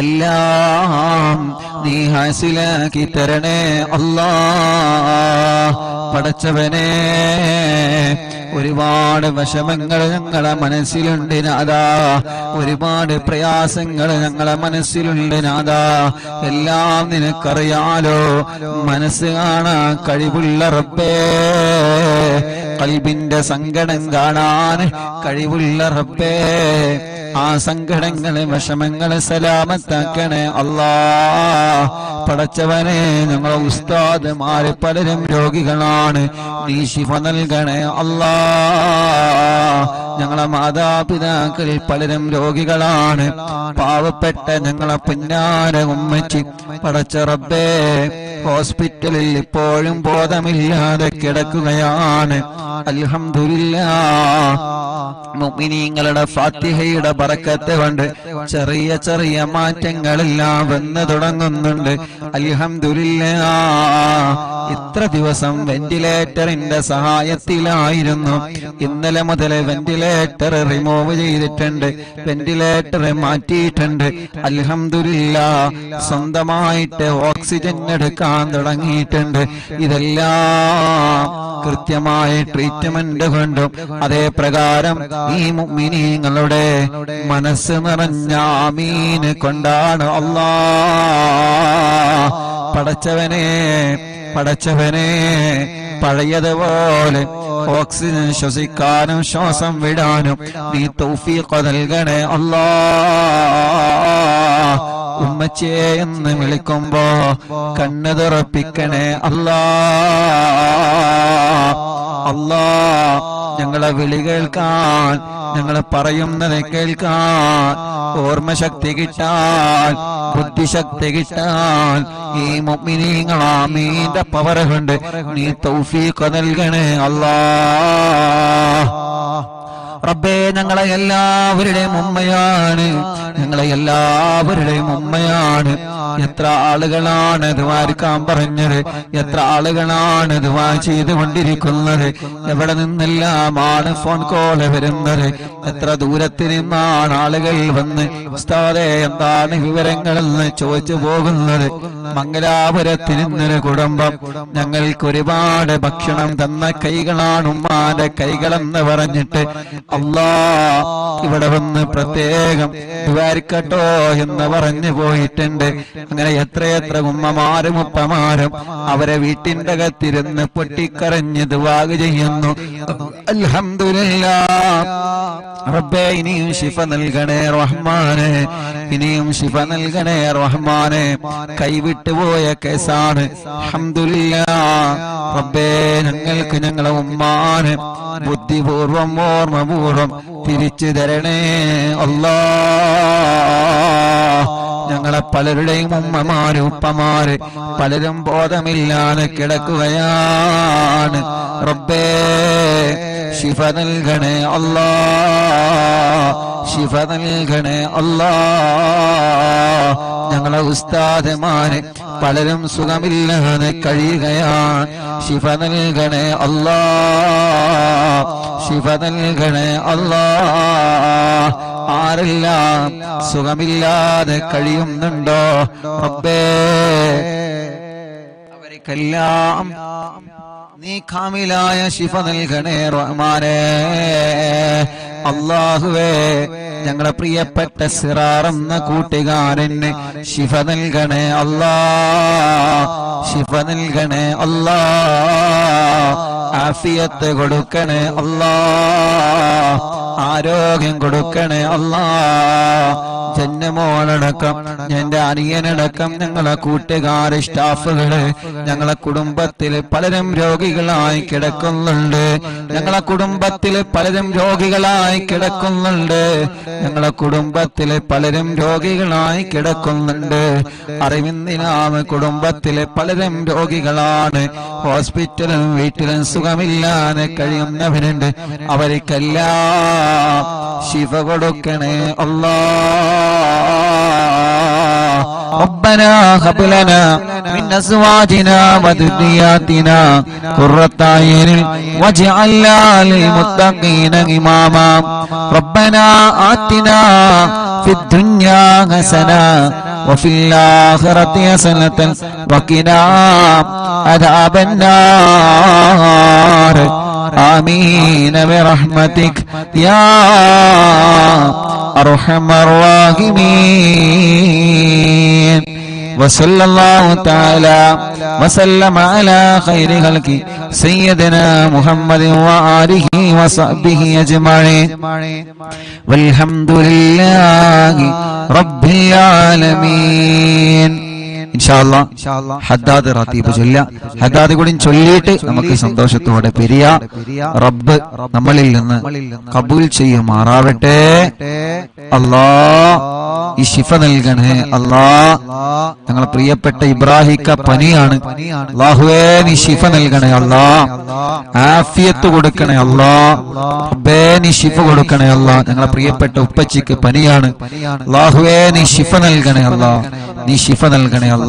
A: എല്ലാം നീ ഹാസിലാക്കി തരണേ അല്ലാഹ്. പടച്ചവനെ, ഒരുപാട് വിഷമങ്ങൾ ഞങ്ങളെ മനസ്സിലുണ്ട് നാഥാ, ഒരുപാട് പ്രയാസങ്ങൾ ഞങ്ങളെ മനസ്സിലുണ്ട് നാഥാ. എല്ലാം നിനക്കറിയാലോ, മനസ്സ് കാണാൻ കഴിവുള്ള റബ്ബേ, ഖൽബിന്റെ സങ്കടം കാണാൻ കഴിവുള്ള റബ്ബേ, ആ സങ്കടങ്ങളെ വിഷമങ്ങളെ സലാമത്താക്കണേ അല്ലാഹ്. പടച്ചവനെ, ഞങ്ങളെ ഉസ്താദുമാര് പലരും രോഗികളാണ്, നീ ശിഫ നൽകണേ അല്ലാഹ്. ഞങ്ങളെ മാതാപിതാക്കൾ പലരും രോഗികളാണ്, പാവപ്പെട്ട ഞങ്ങളെ പുന്നാര ഉമ്മച്ചി പടച്ച റബ്ബേ ഹോസ്പിറ്റലിൽ ഇപ്പോഴും ബോധമില്ലാതെ കിടക്കുകയാണ്. അൽഹംദുലില്ലാഹ്, മുഅ്മിനീങ്ങളുടെ ഫാത്തിഹയുടെ ബറക്കത്ത് കൊണ്ട് ചെറിയ ചെറിയ മാറ്റങ്ങളെല്ലാം വന്നു തുടങ്ങുന്നുണ്ട്. അൽഹംദുലില്ലാഹ്, ഇത്ര ദിവസം വെന്റിലേറ്ററിന്റെ സഹായത്തിലായിരുന്നു. ഇന്നലെ മുതൽ വെന്റിലേറ്റർ റിമൂവ് ചെയ്തിട്ടുണ്ട്, വെന്റിലേറ്റർ മാറ്റിയിട്ടുണ്ട്. അൽഹംദുലില്ലാഹ്, സ്വന്തമായിട്ട് ഓക്സിജൻ എടുക്കാൻ തുടങ്ങിയിട്ടുണ്ട്. ഇതെല്ലാം കൃത്യമായ ട്രീറ്റ്മെന്റ് കൊണ്ടും അതേ പ്രകാരം ഈ മുഅ്മിനീങ്ങളുടെ മനസ്സ് നിറഞ്ഞ ആമീൻ കൊണ്ടാണ് അല്ലാഹ്. പടച്ചവനെ, പടച്ചവനെ, പഴയതുപോലെ ഓക്സിജൻ ശ്വസിക്കാനും ശ്വാസം വിടാനും നീ തൗഫീഖ് നൽകണേ അല്ലാഹ്. ഉമ്മച്ചിയെ എന്ന് വിളിക്കുമ്പോ കണ്ണ് തുറപ്പിക്കണേ അല്ലാഹ്. അല്ലാഹ്, ഞങ്ങളെ വിളി കേൾക്കാൻ, ഞങ്ങളെ പറയുന്നത് കേൾക്കാൻ ഓർമ്മശക്തി കിട്ടാൻ, ബുദ്ധിശക്തി കിട്ടാൻ ഈ മുഅ്മിനീങ്ങൾ ആമീന്റെ പവർ കൊണ്ട് നീ തൗഫീഖ് നൽകണേ അല്ലാഹ്. റബ്ബേ, ഞങ്ങളെ എല്ലാവരുടെയും ഉമ്മയാണ്, ഞങ്ങളെ എല്ലാവരുടെയും ഉമ്മയാണ്. എത്ര ആളുകളാണ് ദുആക്കാൻ പറഞ്ഞത്, എത്ര ആളുകളാണ് ദുആ ചെയ്തുകൊണ്ടിരിക്കുന്നത്, എവിടെ നിന്നെല്ലാമാണ് ഫോൺ കോൾ വരുന്നത്, എത്ര ദൂരത്തിൽ നിന്നാണ് ആളുകൾ വന്ന് ഉസ്താദേ എന്താണ് വിവരങ്ങളെന്ന് ചോദിച്ചു പോകുന്നത്. മംഗലാപുരത്തിൽ നിന്നൊരു കുടുംബം ഞങ്ങൾക്ക് ഒരുപാട് ഭക്ഷണം തന്ന കൈകളാണ് ഉമ്മാന്റെ കൈകളെന്ന് പറഞ്ഞിട്ട് അല്ലാഹ് ഇവിടെ വന്ന് പ്രത്യേകം ദ്വാരിക്കട്ടോ എന്ന് പറഞ്ഞു പോയിട്ടുണ്ട്. അങ്ങനെ എത്രയെത്ര ഉമ്മമാരും ഉപ്പമാരും അവരെ വീട്ടിന്റെ അകത്തിരുന്ന് പൊട്ടിക്കരഞ്ഞ് ദുആ ചെയ്യുന്നു. അൽഹംദുലില്ലാഹ് റബ്ബേ ഇനിയും ശിഫ നൽകണേ റഹ്മാനെ, ഇനിയും ശിഫ നൽകണേ റഹ്മാനെ. കൈവിട്ടുപോയ കേസാണ്. അൽഹംദുലില്ലാഹ് റബ്ബേ ഞങ്ങൾക്ക് ഞങ്ങളെ ഉമ്മാനെ ബുദ്ധിപൂർവം ഓർമ്മപൂർവം തിരിച്ചു തരണേ അല്ലാഹ്. ഞങ്ങളെ പലരുടെയും ഉമ്മമാര് ഉപ്പമാര് പലരും ബോധമില്ലാതെ കിടക്കുകയാണ്. റബ്ബേ ശിഫ നൽകണേ അല്ലാഹ്, ശിഫ നൽകണേ അല്ലാഹ്. ഞങ്ങളെ ഉസ്താദുമാര് പലരും സുഖമില്ലാതെ കഴിയുകയാണ്. ശിഫ നൽകണേ അല്ലാഹ്, ശിഫ നൽകണേ അല്ലാഹ്. ആരെല്ലാം സുഖമില്ലാതെ കഴിയുന്നുണ്ടോ റബ്ബേ അവർക്കെല്ലാം നീ കാമിലായ ശിഫ നൽകണേ റഹ്മാനേ. അല്ലാഹുവേ ഞങ്ങളെ പ്രിയപ്പെട്ട സിറാർ എന്ന കൂട്ടുകാരന് ശിഫ നൽകണേ അല്ലാഹ്, ശിഫ നൽകണേ അല്ലാഹ്. ആഫിയത്ത് കൊടുക്കണേ അല്ലാഹ്, ആരോഗ്യം കൊടുക്കണേ അല്ലാഹ്. ജന്മോളടക്കം എന്റെ അനിയനടക്കം ഞങ്ങളെ കൂട്ടുകാര് സ്റ്റാഫുകള് ഞങ്ങളെ കുടുംബത്തിൽ പലരും രോഗികളായി കിടക്കുന്നുണ്ട്. ഞങ്ങളെ കുടുംബത്തിൽ പലരും രോഗികളായി കിടക്കുന്നുണ്ട്. ഞങ്ങളെ കുടുംബത്തിൽ പലരും രോഗികളായി കിടക്കുന്നുണ്ട്. അറിവിന്ദിനാമ കുടുംബത്തിലെ പലരും രോഗികളാണ്. ഹോസ്പിറ്റലും വീട്ടിലും സുഖമില്ലാതെ കഴിയുന്നവരുണ്ട്. അവർക്കെല്ലാം ശിഫ കൊടുക്കണേ അല്ലാഹ്. ربنا هب لنا من أزواجنا وذرياتنا قرة أعين واجعلنا للمتقين إماما ربنا آتنا في الدنيا حسنة وفي الآخرة حسنة وقنا عذاب النار آمين برحمتك يا أرحم الراحمين. وصلى الله تعالى وسلم على خير خلقه سيدنا محمد وآله وصحبه أجمعين والحمد لله رب العالمين. ഇൻഷാഅല്ലാഹ് ഹദ്ദാദ് റാത്തീബ് ചൊല്ല. ഹദ്ദാദ് കൂടി ചൊല്ലിയിട്ട് നമുക്ക് സന്തോഷത്തോടെ പിരിയ. റബ്ബ് നമ്മളിൽ നിന്ന് കബൂൽ ചെയ്യുമാറാവട്ടെ. അല്ലാഹ് ഈ ശിഫ നൽകണേ അല്ലാഹ്. ഞങ്ങളെ പ്രിയപ്പെട്ട ഇബ്രാഹിക്ക പനിയാണ്. അല്ലാഹുവേ നീ ശിഫ നൽകണേ അല്ലാഹ്, ആഫിയത്ത് കൊടുക്കണേ അല്ലാഹ്. റബ്ബേ നീ ശിഫ കൊടുക്കണേ അല്ലാഹ്. ഞങ്ങളെ പ്രിയപ്പെട്ട ഉപ്പച്ചിക്ക് പനിയാണ്. അല്ലാഹുവേ നീ ശിഫ നൽകണേ അല്ലാഹ്, നീ ശിഫ നൽകണേ അല്ലാഹ്.